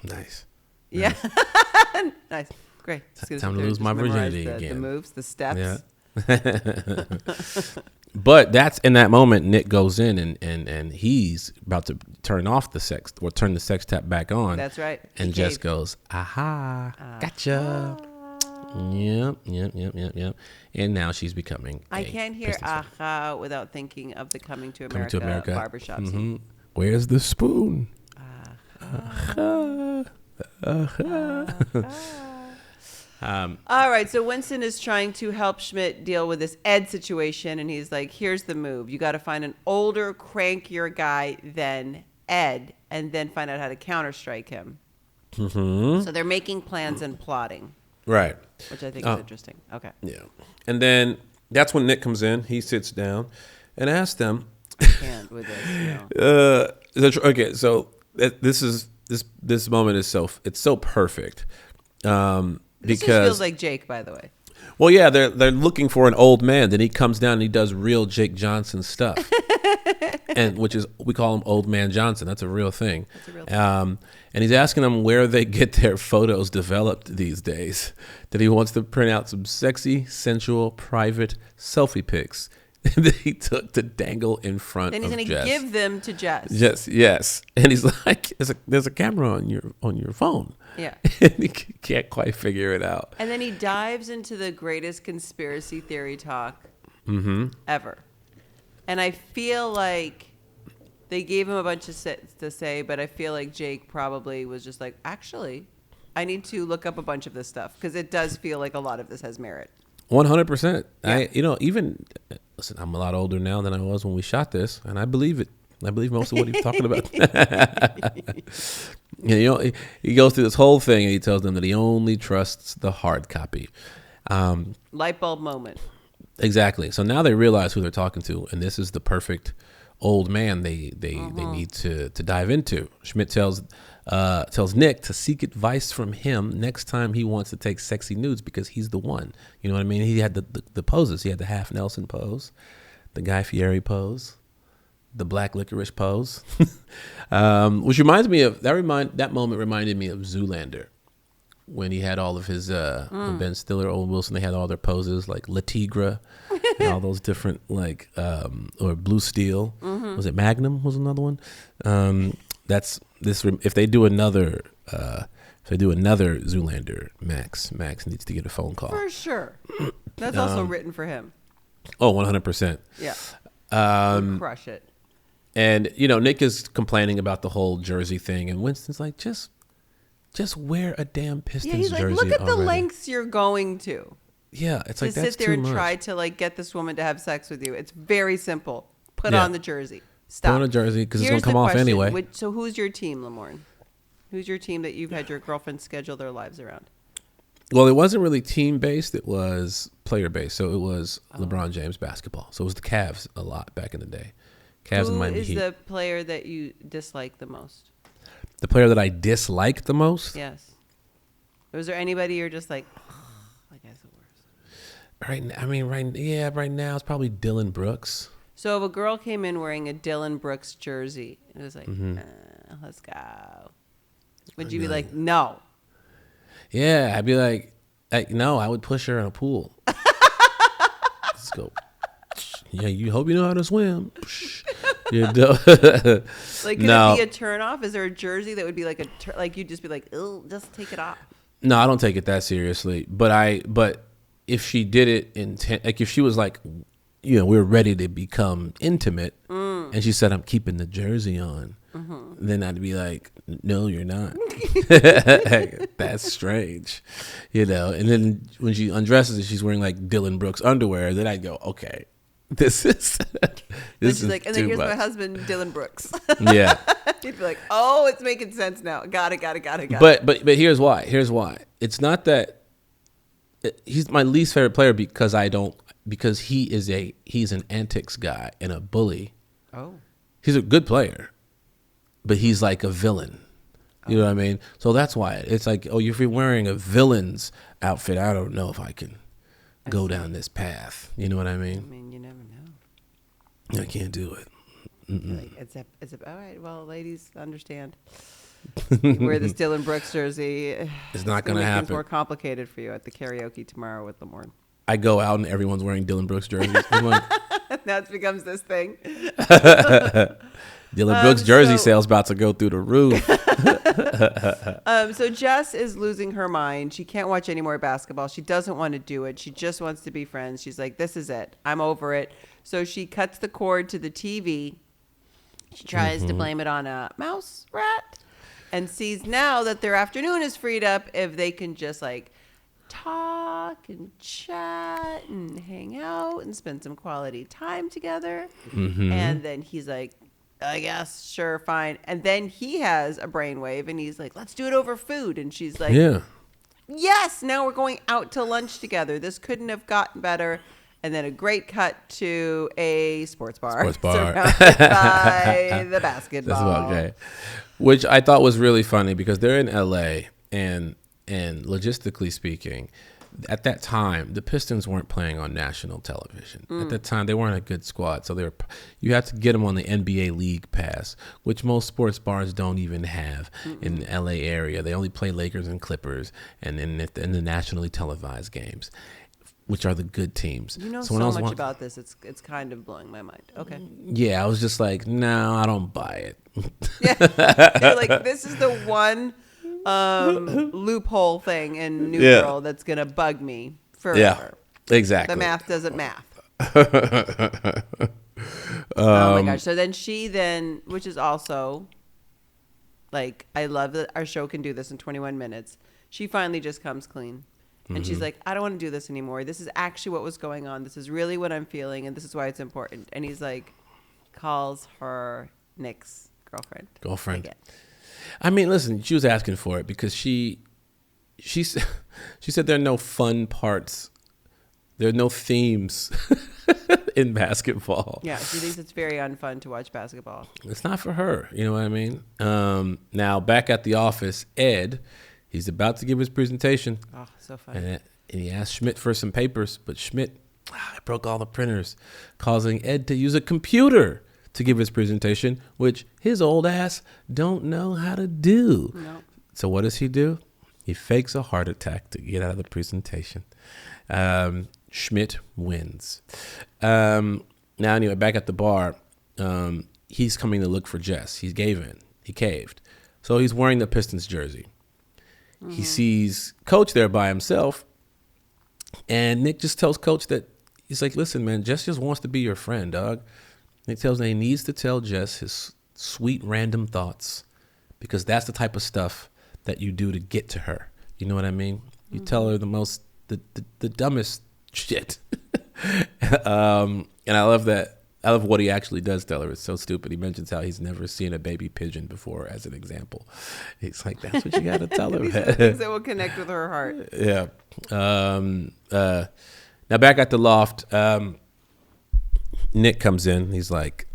Speaker 1: Nice.
Speaker 2: Yeah. Nice. Great.
Speaker 1: Time to lose my virginity again.
Speaker 2: The moves, the steps.
Speaker 1: Yeah. But that's in that moment, Nick goes in and he's about to turn the sex tap back on.
Speaker 2: That's right.
Speaker 1: And Jess goes, aha, gotcha. Yep. And now she's becoming
Speaker 2: I can't hear aha without thinking of the Coming to America barbershop scene.
Speaker 1: Where's the spoon?
Speaker 2: All right, so Winston is trying to help Schmidt deal with this Ed situation, and he's like, here's the move. You got to find an older, crankier guy than Ed, and then find out how to counterstrike him. So they're making plans and plotting.
Speaker 1: Right.
Speaker 2: Which I think is interesting. Okay.
Speaker 1: Yeah. And then that's when Nick comes in. He sits down and asks them.
Speaker 2: I can't with this.
Speaker 1: Okay, so this moment is so perfect.
Speaker 2: This just feels like Jake, by the way.
Speaker 1: Well, yeah, they're looking for an old man. Then he comes down and he does real Jake Johnson stuff, and we call him Old Man Johnson. That's a real thing.
Speaker 2: That's a real thing.
Speaker 1: And he's asking them where they get their photos developed these days. That he wants to print out some sexy, sensual, private selfie pics. that he took to dangle in front
Speaker 2: Then he's
Speaker 1: of
Speaker 2: going
Speaker 1: Jess.
Speaker 2: to give them to Jess.
Speaker 1: Yes. And he's like, there's a camera on your phone.
Speaker 2: Yeah.
Speaker 1: And he can't quite figure it out.
Speaker 2: And then he dives into the greatest conspiracy theory talk ever. And I feel like they gave him a bunch of to say, but I feel like Jake probably was just like, actually, I need to look up a bunch of this stuff because it does feel like a lot of this has merit.
Speaker 1: 100%.
Speaker 2: Yeah.
Speaker 1: Listen, I'm a lot older now than I was when we shot this, and I believe it. I believe most of what he's talking about. He goes through this whole thing, and he tells them that he only trusts the hard copy.
Speaker 2: Light bulb moment.
Speaker 1: Exactly. So now they realize who they're talking to, and this is the perfect old man they need to dive into. Schmidt tells Nick to seek advice from him next time he wants to take sexy nudes because he's the one. You know what I mean? He had the poses. He had the half Nelson pose, the Guy Fieri pose, the black licorice pose, which reminds me of that moment reminded me of Zoolander. When he had all of his Ben Stiller, Owen Wilson, they had all their poses like La Tigre and all those different or Blue Steel. Was it Magnum? Was another one. That's this. If they do another Zoolander, Max needs to get a phone call
Speaker 2: For sure. That's also written for him.
Speaker 1: Oh, 100%.
Speaker 2: Yeah. Crush it.
Speaker 1: And Nick is complaining about the whole jersey thing, and Winston's like, just wear a damn Pistons
Speaker 2: he's like,
Speaker 1: jersey
Speaker 2: look at the
Speaker 1: already.
Speaker 2: lengths you're going to.
Speaker 1: Yeah, it's like
Speaker 2: To
Speaker 1: that's
Speaker 2: sit there
Speaker 1: too
Speaker 2: and
Speaker 1: much.
Speaker 2: try to like get this woman to have sex with you. It's very simple. Put
Speaker 1: Yeah.
Speaker 2: on the jersey. Stop.
Speaker 1: Put on a jersey because it's
Speaker 2: Here's
Speaker 1: gonna come
Speaker 2: the
Speaker 1: off
Speaker 2: question.
Speaker 1: anyway.
Speaker 2: So who's your team, Lamorne? Who's your team that you've had your girlfriend schedule their lives around?
Speaker 1: Well, it wasn't really team based; it was player based. So it was LeBron James basketball. So it was the Cavs a lot back in the day. Cavs and Miami
Speaker 2: Who is
Speaker 1: Heat.
Speaker 2: the player that you dislike the most?
Speaker 1: The player that I disliked the most.
Speaker 2: Yes. Was there anybody you're just like, that guy's the worst?
Speaker 1: Right now it's probably Dylan Brooks.
Speaker 2: So if a girl came in wearing a Dylan Brooks jersey, it was like, let's go. Would you be like, no?
Speaker 1: Yeah, I'd be like, no, I would push her in a pool. Let's go. Yeah, you hope you know how to swim.
Speaker 2: Like, could
Speaker 1: No.
Speaker 2: it be a turn off? Is there a jersey that would be like you'd just be like, oh, just take it off?
Speaker 1: No, I don't take it that seriously. But if she did it like if she was like, we're ready to become intimate, and she said, I'm keeping the jersey on, then I'd be like, no, you're not. That's strange, And then when she undresses, she's wearing like Dylan Brooks underwear. Then I'd go, okay, this is
Speaker 2: She's like, and then
Speaker 1: too
Speaker 2: here's
Speaker 1: much.
Speaker 2: my husband, Dylan Brooks.
Speaker 1: Yeah.
Speaker 2: You'd be like, oh, it's making sense now. Got it.
Speaker 1: But here's why. It's not that he's my least favorite player because he's an antics guy and a bully.
Speaker 2: Oh.
Speaker 1: He's a good player, but he's like a villain. You know what I mean? So that's why it's like, if you're wearing a villain's outfit, I don't know if I can go down this path. You know what I mean?
Speaker 2: I mean, you never know.
Speaker 1: I can't do it.
Speaker 2: Like, it's all right. Well, ladies, understand. You wear this Dylan Brooks jersey.
Speaker 1: It's not going to
Speaker 2: make
Speaker 1: happen.
Speaker 2: things more complicated for you at the karaoke tomorrow with Lamorne.
Speaker 1: I go out and everyone's wearing Dylan Brooks jerseys.
Speaker 2: Now it becomes this thing.
Speaker 1: Dylan Brooks jersey sales about to go through the roof.
Speaker 2: So Jess is losing her mind. She can't watch any more basketball. She doesn't want to do it. She just wants to be friends. She's like, this is it. I'm over it. So she cuts the cord to the TV. She tries to blame it on a mouse rat and sees now that their afternoon is freed up if they can just like talk and chat and hang out and spend some quality time together. And then he's like, I guess, sure, fine. And then he has a brainwave and he's like, let's do it over food. And she's like,
Speaker 1: Yeah.
Speaker 2: yes, now we're going out to lunch together. This couldn't have gotten better. And then a great cut to a sports bar. Surrounded by the basketball.
Speaker 1: That's okay. Which I thought was really funny because they're in LA and logistically speaking, at that time, the Pistons weren't playing on national television. At that time, they weren't a good squad. So you have to get them on the NBA League Pass, which most sports bars don't even have in the LA area. They only play Lakers and Clippers and in the nationally televised games. which are the good teams.
Speaker 2: You know
Speaker 1: so when I was
Speaker 2: about this. It's kind of blowing my mind. Okay.
Speaker 1: Yeah, I was just like, no, I don't buy it.
Speaker 2: Yeah. You're like, this is the one loophole thing in New Girl that's going to bug me forever.
Speaker 1: Yeah, exactly.
Speaker 2: The math doesn't math. Oh my gosh. So then which is also like, I love that our show can do this in 21 minutes. She finally just comes clean. And she's like, I don't want to do this anymore. This is actually what was going on. This is really what I'm feeling. And this is why it's important. And he's like, calls her Nick's girlfriend. Again.
Speaker 1: I mean, listen, she was asking for it because she said there are no fun parts. There are no themes in basketball.
Speaker 2: Yeah, she thinks it's very unfun to watch basketball.
Speaker 1: It's not for her. You know what I mean? Now, back at the office, Ed, he's about to give his presentation.
Speaker 2: Oh, so funny.
Speaker 1: And he asked Schmidt for some papers, but Schmidt broke all the printers, causing Ed to use a computer to give his presentation, which his old ass don't know how to do.
Speaker 2: Nope.
Speaker 1: So what does he do? He fakes a heart attack to get out of the presentation. Schmidt wins. Now, anyway, back at the bar, he's coming to look for Jess. He gave in. He caved. So he's wearing the Pistons jersey. Mm-hmm. He sees Coach there by himself, and Nick just tells Coach that he's like, listen, man, Jess just wants to be your friend, dog. Nick tells him he needs to tell Jess his sweet random thoughts because that's the type of stuff that you do to get to her. You know what I mean? You tell her the dumbest shit. And I love that. I love what he actually does tell her. It's so stupid. He mentions how he's never seen a baby pigeon before as an example. He's like, that's what you got to tell her.
Speaker 2: These are things that will connect with her heart.
Speaker 1: Yeah. Now back at the loft, Nick comes in. He's like,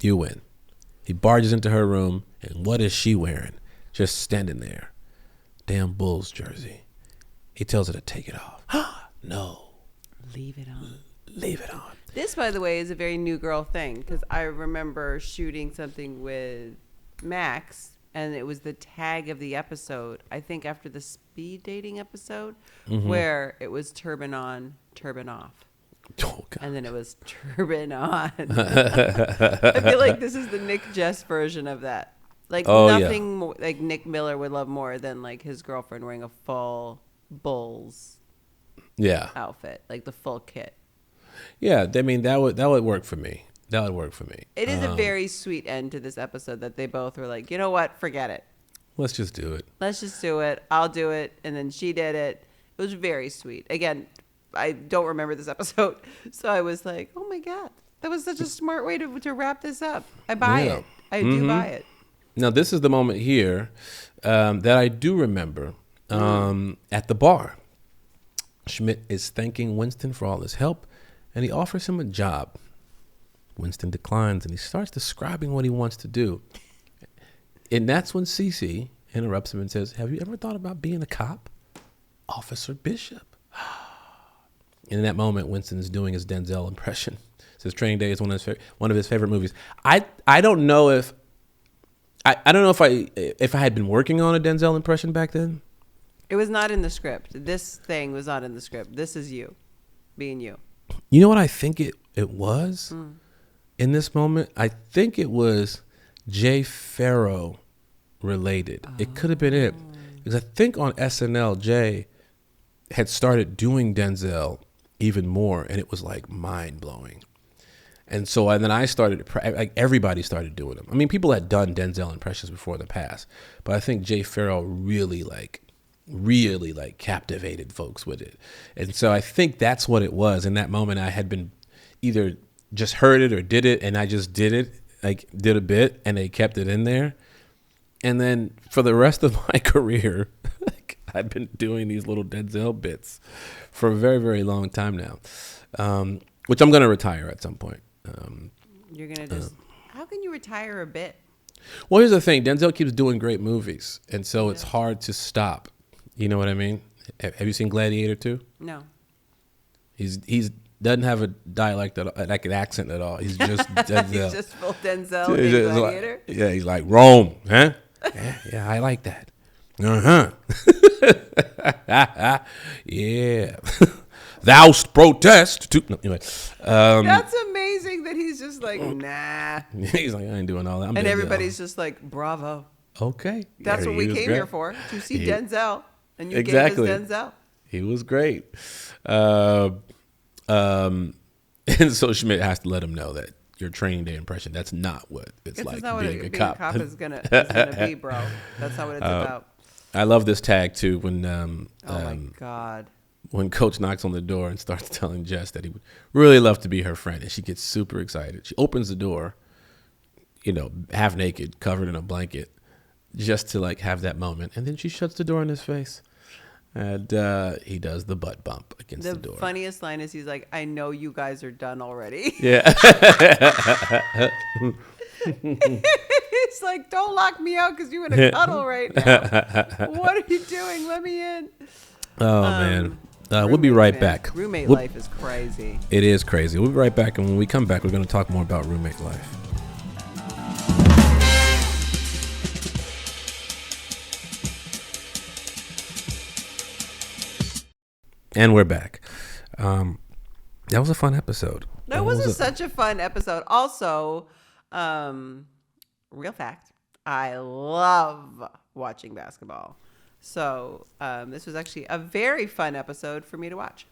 Speaker 1: you win. He barges into her room, and what is she wearing? Just standing there. Damn Bulls jersey. He tells her to take it off. No.
Speaker 2: Leave it on.
Speaker 1: Leave it on.
Speaker 2: This, by the way, is a very New Girl thing because I remember shooting something with Max, and it was the tag of the episode, I think after the speed dating episode, where it was turban on, turban off.
Speaker 1: Oh, God.
Speaker 2: And then it was turban on. I feel like this is the Nick Jess version of that. Like nothing more, like Nick Miller would love more than like his girlfriend wearing a full Bulls outfit, like the full kit.
Speaker 1: Yeah, I mean that would work for me. That would work for me.
Speaker 2: It is a very sweet end to this episode that they both were like, you know what, forget it.
Speaker 1: Let's just do it.
Speaker 2: Let's just do it. I'll do it. And then she did it. It was very sweet. Again, I don't remember this episode, so I was like, oh my God, that was such a smart way to wrap this up. I buy it. I do buy it.
Speaker 1: Now, this is the moment here that I do remember at the bar. Schmidt is thanking Winston for all his help, and he offers him a job. Winston declines, and he starts describing what he wants to do. And that's when Cece interrupts him and says, have you ever thought about being a cop? Officer Bishop. And in that moment, Winston's doing his Denzel impression. Says Training Day is one of his favorite movies. I don't know if I had been working on a Denzel impression back then.
Speaker 2: It was not in the script. This thing was not in the script. This is you, being you.
Speaker 1: You know what I think it was in this moment? I think it was Jay Farrow related. It could have been it. Because I think on SNL, Jay had started doing Denzel even more, and it was like mind-blowing. And so then I started, like everybody started doing them. I mean, people had done Denzel impressions before in the past, but I think Jay Farrow really captivated folks with it. And so I think that's what it was. In that moment, I had been either just heard it or did it, and I just did it, like did a bit, and they kept it in there. And then for the rest of my career, like, I've been doing these little Denzel bits for a very, very long time now, which I'm going to retire at some point.
Speaker 2: You're going to just, how can you retire a bit?
Speaker 1: Well, here's the thing. Denzel keeps doing great movies, and so it's hard to stop. You know what I mean? Have you seen Gladiator 2?
Speaker 2: No.
Speaker 1: He's doesn't have a dialect, like an accent at all. He's just Denzel.
Speaker 2: He's just full Denzel in Gladiator?
Speaker 1: Yeah, he's like, Rome, huh? Yeah, I like that. Uh-huh. Yeah. Thou'st protest. No, anyway,
Speaker 2: That's amazing that he's just like, nah.
Speaker 1: he's like, I ain't doing all that. I'm
Speaker 2: And
Speaker 1: Denzel.
Speaker 2: everybody's just like, bravo.
Speaker 1: Okay.
Speaker 2: That's
Speaker 1: Yeah,
Speaker 2: what we
Speaker 1: he was
Speaker 2: came
Speaker 1: great.
Speaker 2: here for, to see Denzel. And you
Speaker 1: Exactly.
Speaker 2: gave us Denzel.
Speaker 1: He was great. And so Schmidt has to let him know that your training day impression, that's not what it's
Speaker 2: That's
Speaker 1: like
Speaker 2: not what
Speaker 1: being a
Speaker 2: being
Speaker 1: cop.
Speaker 2: a cop is gonna be, bro. That's not what it's about.
Speaker 1: I love this tag too when
Speaker 2: Oh my God.
Speaker 1: when Coach knocks on the door and starts telling Jess that he would really love to be her friend, and she gets super excited. She opens the door, half naked, covered in a blanket, just to like have that moment, and then she shuts the door in his face, and he does the butt bump against the door.
Speaker 2: The funniest line is he's like, I know you guys are done already.
Speaker 1: Yeah.
Speaker 2: It's like, don't lock me out because you're in a cuddle right now. What are you doing? Let me in.
Speaker 1: Oh man. We'll be right back.
Speaker 2: Roommate life is crazy.
Speaker 1: It is crazy. We'll be right back, and when we come back, we're going to talk more about roommate life. And we're back. That was a fun episode.
Speaker 2: That was such a fun episode. Also, real fact, I love watching basketball. So this was actually a very fun episode for me to watch.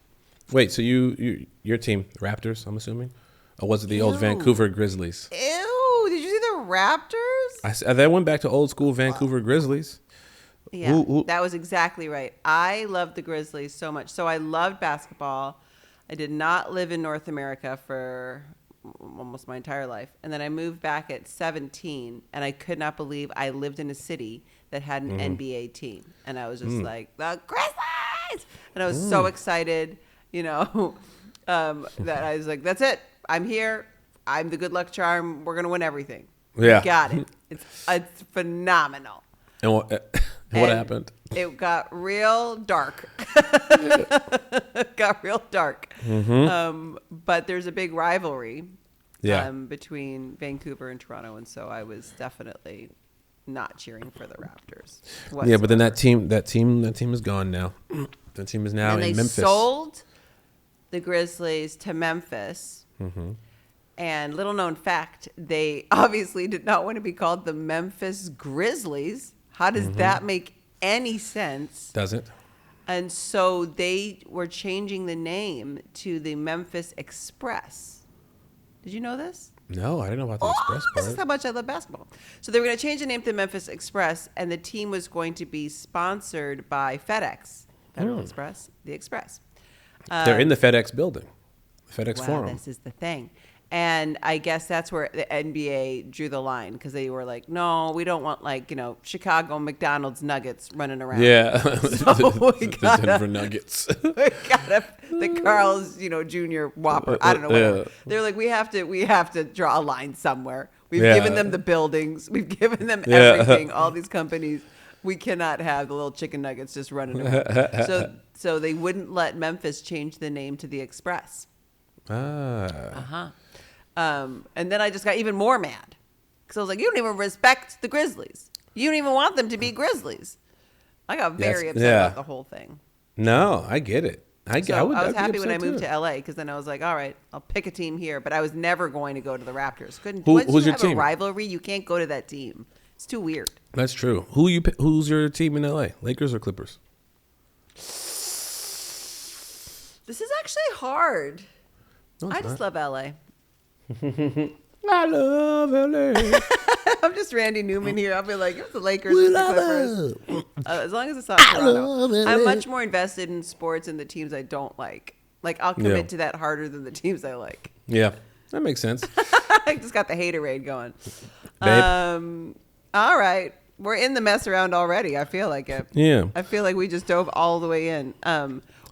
Speaker 1: Wait, so your team, Raptors, I'm assuming? Or was it the old Vancouver Grizzlies?
Speaker 2: Ew, did you see the Raptors?
Speaker 1: They went back to old school Vancouver Grizzlies.
Speaker 2: Yeah, that was exactly right. I loved the Grizzlies so much. So I loved basketball. I did not live in North America for almost my entire life. And then I moved back at 17, and I could not believe I lived in a city that had an NBA team. And I was just like, the Grizzlies! And I was so excited, that I was like, that's it. I'm here. I'm the good luck charm. We're going to win everything.
Speaker 1: Yeah.
Speaker 2: Got it. It's phenomenal.
Speaker 1: And what happened?
Speaker 2: It got real dark. But there's a big rivalry between Vancouver and Toronto, and so I was definitely not cheering for the Raptors whatsoever.
Speaker 1: Yeah, but then that team is gone now. That team is now in Memphis.
Speaker 2: They sold the Grizzlies to Memphis. And little known fact, they obviously did not want to be called the Memphis Grizzlies. How does that make any sense?
Speaker 1: Doesn't.
Speaker 2: And so they were changing the name to the Memphis Express. Did you know this?
Speaker 1: No, I didn't know about the Express part.
Speaker 2: This is how much I love basketball. So they were going to change the name to Memphis Express, and the team was going to be sponsored by FedEx. Federal Express, the Express.
Speaker 1: They're in the FedEx building, the FedEx Forum.
Speaker 2: This is the thing. And I guess that's where the NBA drew the line, because they were like, no, we don't want Chicago McDonald's Nuggets running around.
Speaker 1: Yeah,
Speaker 2: So
Speaker 1: the Denver Nuggets.
Speaker 2: We got the Carl's, Junior Whopper. I don't know. Whatever. They're like, we have to draw a line somewhere. We've given them the buildings. We've given them everything. All these companies. We cannot have the little chicken nuggets just running around. So they wouldn't let Memphis change the name to the Express. And then I just got even more mad, because I was like, you don't even respect the Grizzlies. You don't even want them to be Grizzlies. I got very upset about the whole thing.
Speaker 1: No, I get it. I
Speaker 2: was happy when I moved to LA, because then I was like, all right, I'll pick a team here. But I was never going to go to the Raptors.
Speaker 1: Who's your team?
Speaker 2: A rivalry, you can't go to that team. It's too weird.
Speaker 1: That's true. Who's your team in LA? Lakers or Clippers?
Speaker 2: This is actually hard.
Speaker 1: No,
Speaker 2: I just love LA.
Speaker 1: I love LA.
Speaker 2: I'm just Randy Newman here. I'll be like, it's the Lakers and the Clippers. As long as it's not Toronto. I'm much more invested in sports and the teams I don't like. Like, I'll commit to that harder than the teams I like.
Speaker 1: Yeah, that makes sense.
Speaker 2: I just got the haterade going.
Speaker 1: Babe.
Speaker 2: All right. We're in the mess around already. I feel like it.
Speaker 1: Yeah.
Speaker 2: I feel like we just dove all the way in.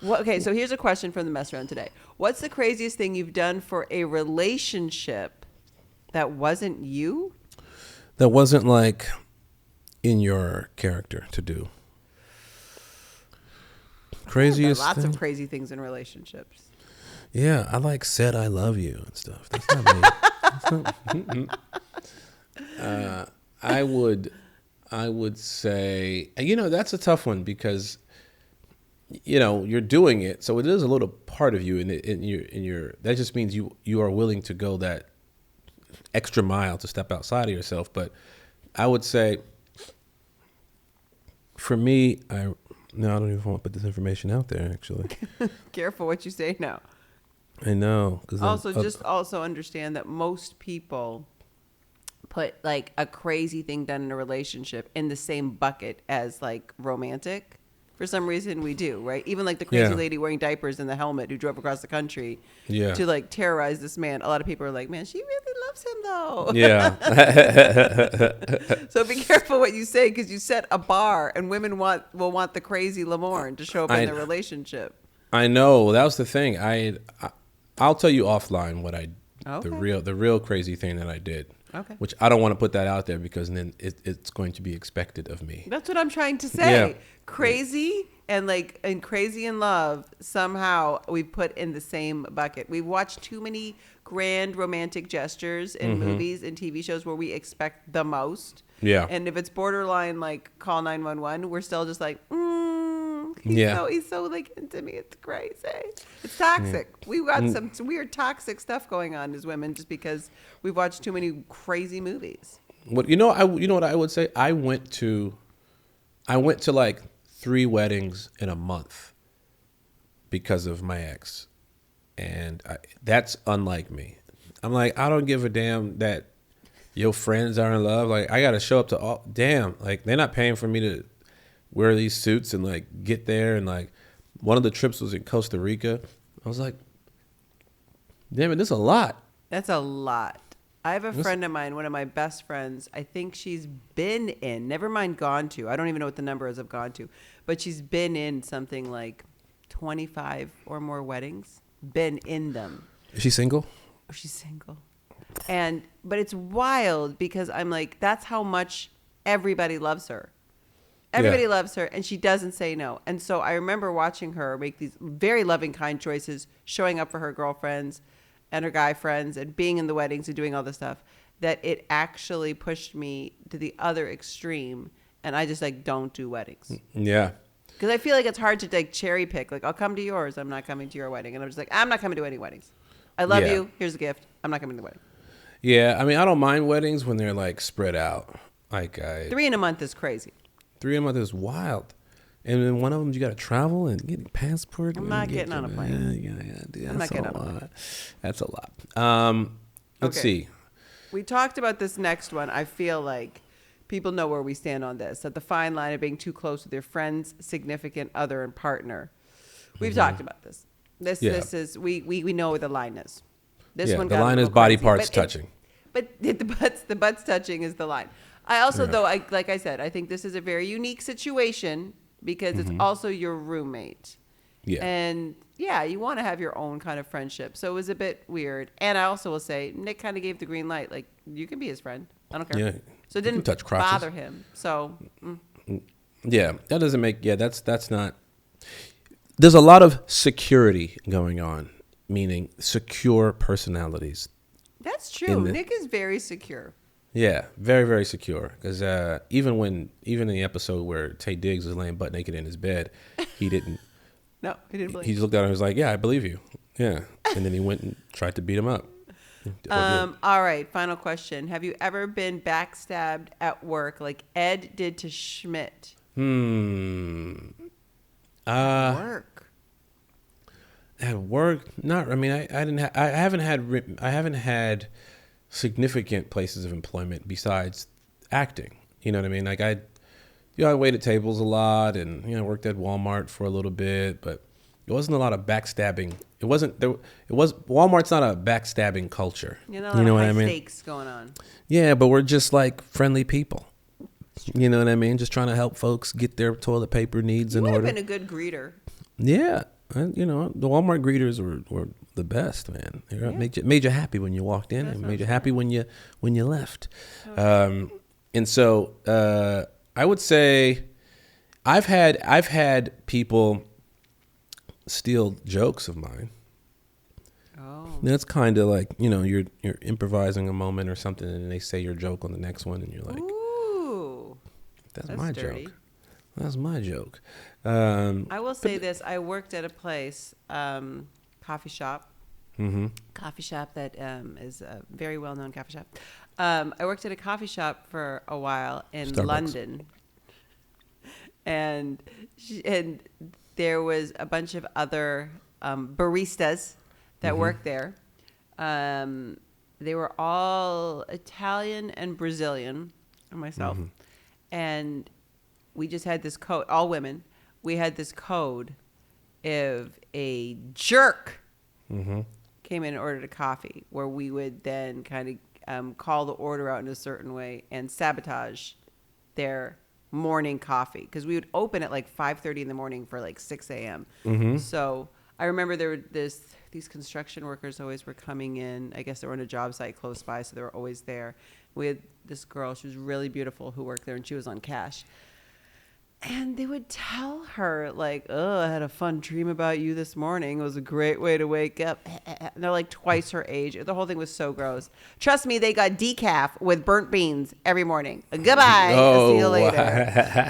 Speaker 2: Okay, so here's a question from the mess around today. What's the craziest thing you've done for a relationship that wasn't you?
Speaker 1: That wasn't like in your character to do. Craziest
Speaker 2: Lots
Speaker 1: thing?
Speaker 2: of crazy things in relationships.
Speaker 1: Yeah, I said I love you and stuff. That's not me. I would say, that's a tough one, because you're doing it, so it is a little part of you, and that just means you are willing to go that extra mile to step outside of yourself. But I would say, for me, I don't even want to put this information out there. Actually,
Speaker 2: Careful what you say now.
Speaker 1: I know.
Speaker 2: Also understand that most people put like a crazy thing done in a relationship in the same bucket as like romantic. For some reason we do, right? Even like the crazy lady wearing diapers and the helmet who drove across the country to like terrorize this man. A lot of people are like, man, she really loves him though.
Speaker 1: Yeah.
Speaker 2: So be careful what you say, because you set a bar and women will want the crazy Lamorne to show up in their relationship.
Speaker 1: I know. That was the thing. I'll tell you offline what the real crazy thing that I did.
Speaker 2: Okay.
Speaker 1: Which I don't want to put that out there, because then it's going to be expected of me.
Speaker 2: That's what I'm trying to say.
Speaker 1: Yeah.
Speaker 2: Crazy and crazy in love, somehow we put in the same bucket. We've watched too many grand romantic gestures in movies and TV shows where we expect the most.
Speaker 1: Yeah.
Speaker 2: And if it's borderline like call 911, we're still just like, he's so like into me. It's crazy. It's toxic. We've got some weird toxic stuff going on as women just because we've watched too many crazy movies.
Speaker 1: What what I would say? I went to like 3 weddings in a month because of my ex, and that's unlike me. I'm like, I don't give a damn that your friends are in love. Like, I got to show up to all. Damn, like they're not paying for me to wear these suits and like get there. And like one of the trips was in Costa Rica. I was like, damn it, this is a lot.
Speaker 2: That's a lot. I have a friend of mine, one of my best friends. I think she's been in, never mind gone to. I don't even know what the number is of gone to, but she's been in something like 25 or more weddings. Been in them.
Speaker 1: Is she single?
Speaker 2: Oh, she's single. But it's wild because I'm like, that's how much everybody loves her. Everybody loves her, and she doesn't say no. And so I remember watching her make these very loving, kind choices, showing up for her girlfriends and her guy friends and being in the weddings and doing all this stuff, that it actually pushed me to the other extreme. And I just like don't do weddings.
Speaker 1: Yeah.
Speaker 2: Because I feel like it's hard to like cherry pick. Like, I'll come to yours. I'm not coming to your wedding. And I'm just like, I'm not coming to any weddings. I love you. Here's a gift. I'm not coming to the wedding.
Speaker 1: Yeah. I mean, I don't mind weddings when they're like spread out. Like
Speaker 2: 3 in a month is crazy.
Speaker 1: 3 in a month is wild. And then one of them, you got to travel and get a passport.
Speaker 2: I'm not getting on a plane.
Speaker 1: Yeah, dude,
Speaker 2: I'm not getting on a plane.
Speaker 1: That's a lot. Let's see.
Speaker 2: We talked about this next one. I feel like people know where we stand on this. At the fine line of being too close with your friends, significant other, and partner. We've talked about this. This is we know where the line is. This one.
Speaker 1: The line is body parts touching.
Speaker 2: The butts touching is the line. I also, though, like I said, I think this is a very unique situation because it's also your roommate. Yeah. And you want to have your own kind of friendship. So it was a bit weird. And I also will say, Nick kind of gave the green light. Like, you can be his friend. I don't care. Yeah. So it didn't touch bother him. So.
Speaker 1: Yeah. That doesn't make, that's not. There's a lot of security going on, meaning secure personalities.
Speaker 2: That's true. Nick is very secure.
Speaker 1: Yeah, very, very secure. Because even in the episode where Tay Diggs was laying butt naked in his bed, he didn't.
Speaker 2: No, he didn't believe.
Speaker 1: He just looked at him and was like, "Yeah, I believe you." Yeah, and then he went and tried to beat him up.
Speaker 2: All right, final question: have you ever been backstabbed at work like Ed did to Schmidt?
Speaker 1: At work, not. I mean, I haven't had significant places of employment besides acting. You know what I mean? Like I waited tables a lot and, worked at Walmart for a little bit, but it wasn't a lot of backstabbing. Walmart's not a backstabbing culture.
Speaker 2: You know what I mean? Stakes going on.
Speaker 1: Yeah, but we're just like friendly people. You know what I mean? Just trying to help folks get their toilet paper needs in order. You would
Speaker 2: have been a good greeter.
Speaker 1: Yeah. The Walmart greeters were the best, man. Made you happy when you walked in, and made you happy when you left. And so I would say I've had people steal jokes of mine. Oh, that's kind of like you're improvising a moment or something, and they say your joke on the next one, and you're like,
Speaker 2: "Ooh,
Speaker 1: that's my
Speaker 2: dirty.
Speaker 1: joke." That's my joke.
Speaker 2: I will say this. I worked at a place, coffee shop.
Speaker 1: Mm-hmm.
Speaker 2: Coffee shop that is a very well-known coffee shop. I worked at a coffee shop for a while in
Speaker 1: Starbucks.
Speaker 2: London. And there was a bunch of other baristas that worked there. They were all Italian and Brazilian, and myself. And we just had this code, all women. We had this code if a jerk came in and ordered a coffee, where we would then kind of call the order out in a certain way and sabotage their morning coffee, because we would open at like 5:30 in the morning for like 6 a.m. So I remember there were these construction workers always were coming in. I guess they were on a job site close by, so they were always there. We had this girl, she was really beautiful, who worked there, and she was on cash. And they would tell her, like, oh, I had a fun dream about you this morning. It was a great way to wake up. And they're like twice her age. The whole thing was so gross. Trust me, they got decaf with burnt beans every morning. Goodbye. See you later.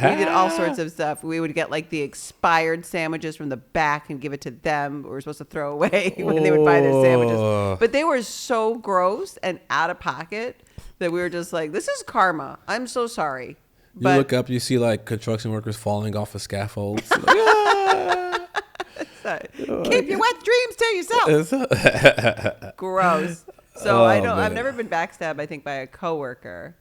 Speaker 2: We did all sorts of stuff. We would get like the expired sandwiches from the back and give it to them. We were supposed to throw away when they would buy their sandwiches. But they were so gross and out of pocket that we were just like, this is karma. I'm so sorry.
Speaker 1: You look up, you see like construction workers falling off of scaffolds. Like,
Speaker 2: keep your wet dreams to yourself. Gross. So I've never been backstabbed, I think, by a coworker.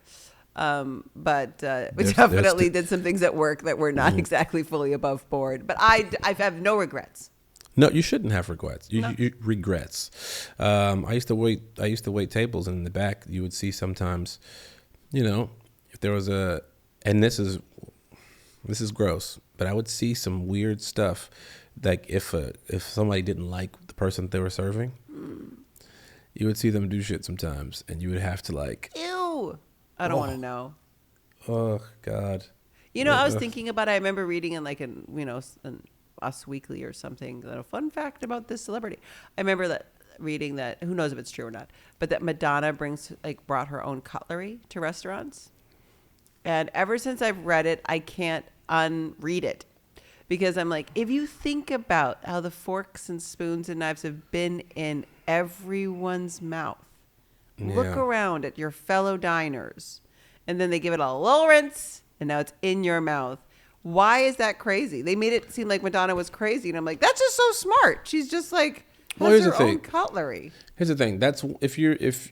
Speaker 2: But we definitely did some things at work that were not exactly fully above board. But I have no regrets.
Speaker 1: No, you shouldn't have regrets. You regrets. I used to wait tables, and in the back you would see sometimes, if there was and this is gross, but I would see some weird stuff, like if somebody didn't like the person that they were serving, you would see them do shit sometimes, and you would have to like, ew,
Speaker 2: I don't want to know.
Speaker 1: Oh God.
Speaker 2: I was thinking about it. I remember reading in like an Us Weekly or something, a fun fact about this celebrity. I remember reading that, who knows if it's true or not, but that Madonna brought her own cutlery to restaurants. And ever since I've read it, I can't unread it, because I'm like, if you think about how the forks and spoons and knives have been in everyone's mouth, look around at your fellow diners, and then they give it a little rinse, and now it's in your mouth. Why is that crazy? They made it seem like Madonna was crazy, and I'm like, that's just so smart. She's just like, has her own cutlery.
Speaker 1: Here's the thing. That's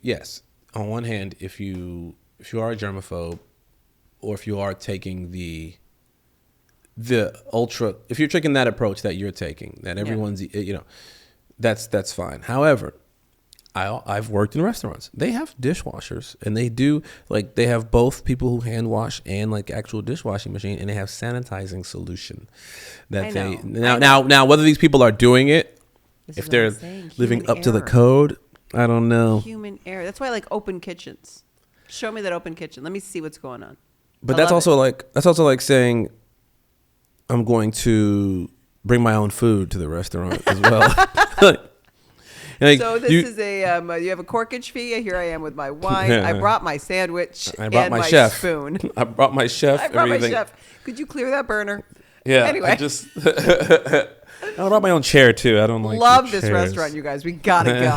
Speaker 1: yes, on one hand, if you are a germaphobe, or if you are taking the ultra, if you're taking that approach that you're taking, that everyone's, that's fine. However, I've worked in restaurants. They have dishwashers, and they have both people who hand wash and like actual dishwashing machine, and they have sanitizing solution that now whether these people are doing it, if they're living up to the code, I don't know.
Speaker 2: Human error. That's why I like open kitchens. Show me that open kitchen. Let me see what's going on.
Speaker 1: But that's also like saying, I'm going to bring my own food to the restaurant as well.
Speaker 2: So this is you have a corkage fee. Here I am with my wine. I brought my sandwich. I brought my chef. Spoon.
Speaker 1: I brought my chef.
Speaker 2: My chef. Could you clear that burner?
Speaker 1: Yeah.
Speaker 2: Anyway.
Speaker 1: I brought my own chair too. I don't
Speaker 2: love this restaurant, you guys. We gotta go.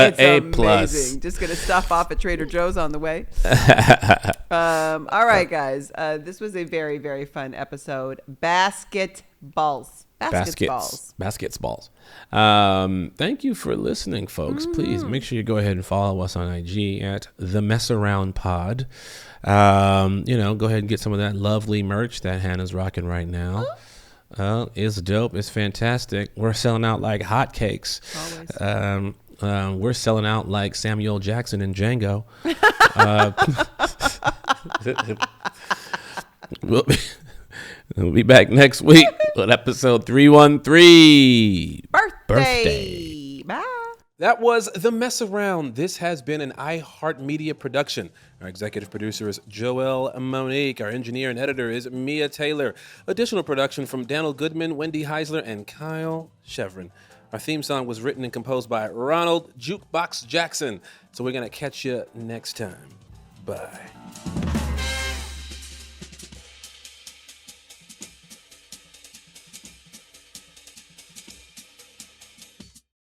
Speaker 2: It's amazing. Just gonna stop off at Trader Joe's on the way. All right, guys. This was a very, very fun episode. Basketballs.
Speaker 1: Thank you for listening, folks. Please make sure you go ahead and follow us on IG at The Mess Around Pod. Go ahead and get some of that lovely merch that Hannah's rocking right now. It's dope. It's fantastic. We're selling out like hotcakes. Always. We're selling out like Samuel Jackson and Django. We'll be back next week with episode 313. Birthday.
Speaker 2: Bye.
Speaker 1: That was The Mess Around. This has been an iHeartMedia production. Our executive producer is Joelle Monique. Our engineer and editor is Mia Taylor. Additional production from Daniel Goodman, Wendy Heisler, and Kyle Chevron. Our theme song was written and composed by Ronald Jukebox Jackson. So we're going to catch you next time. Bye.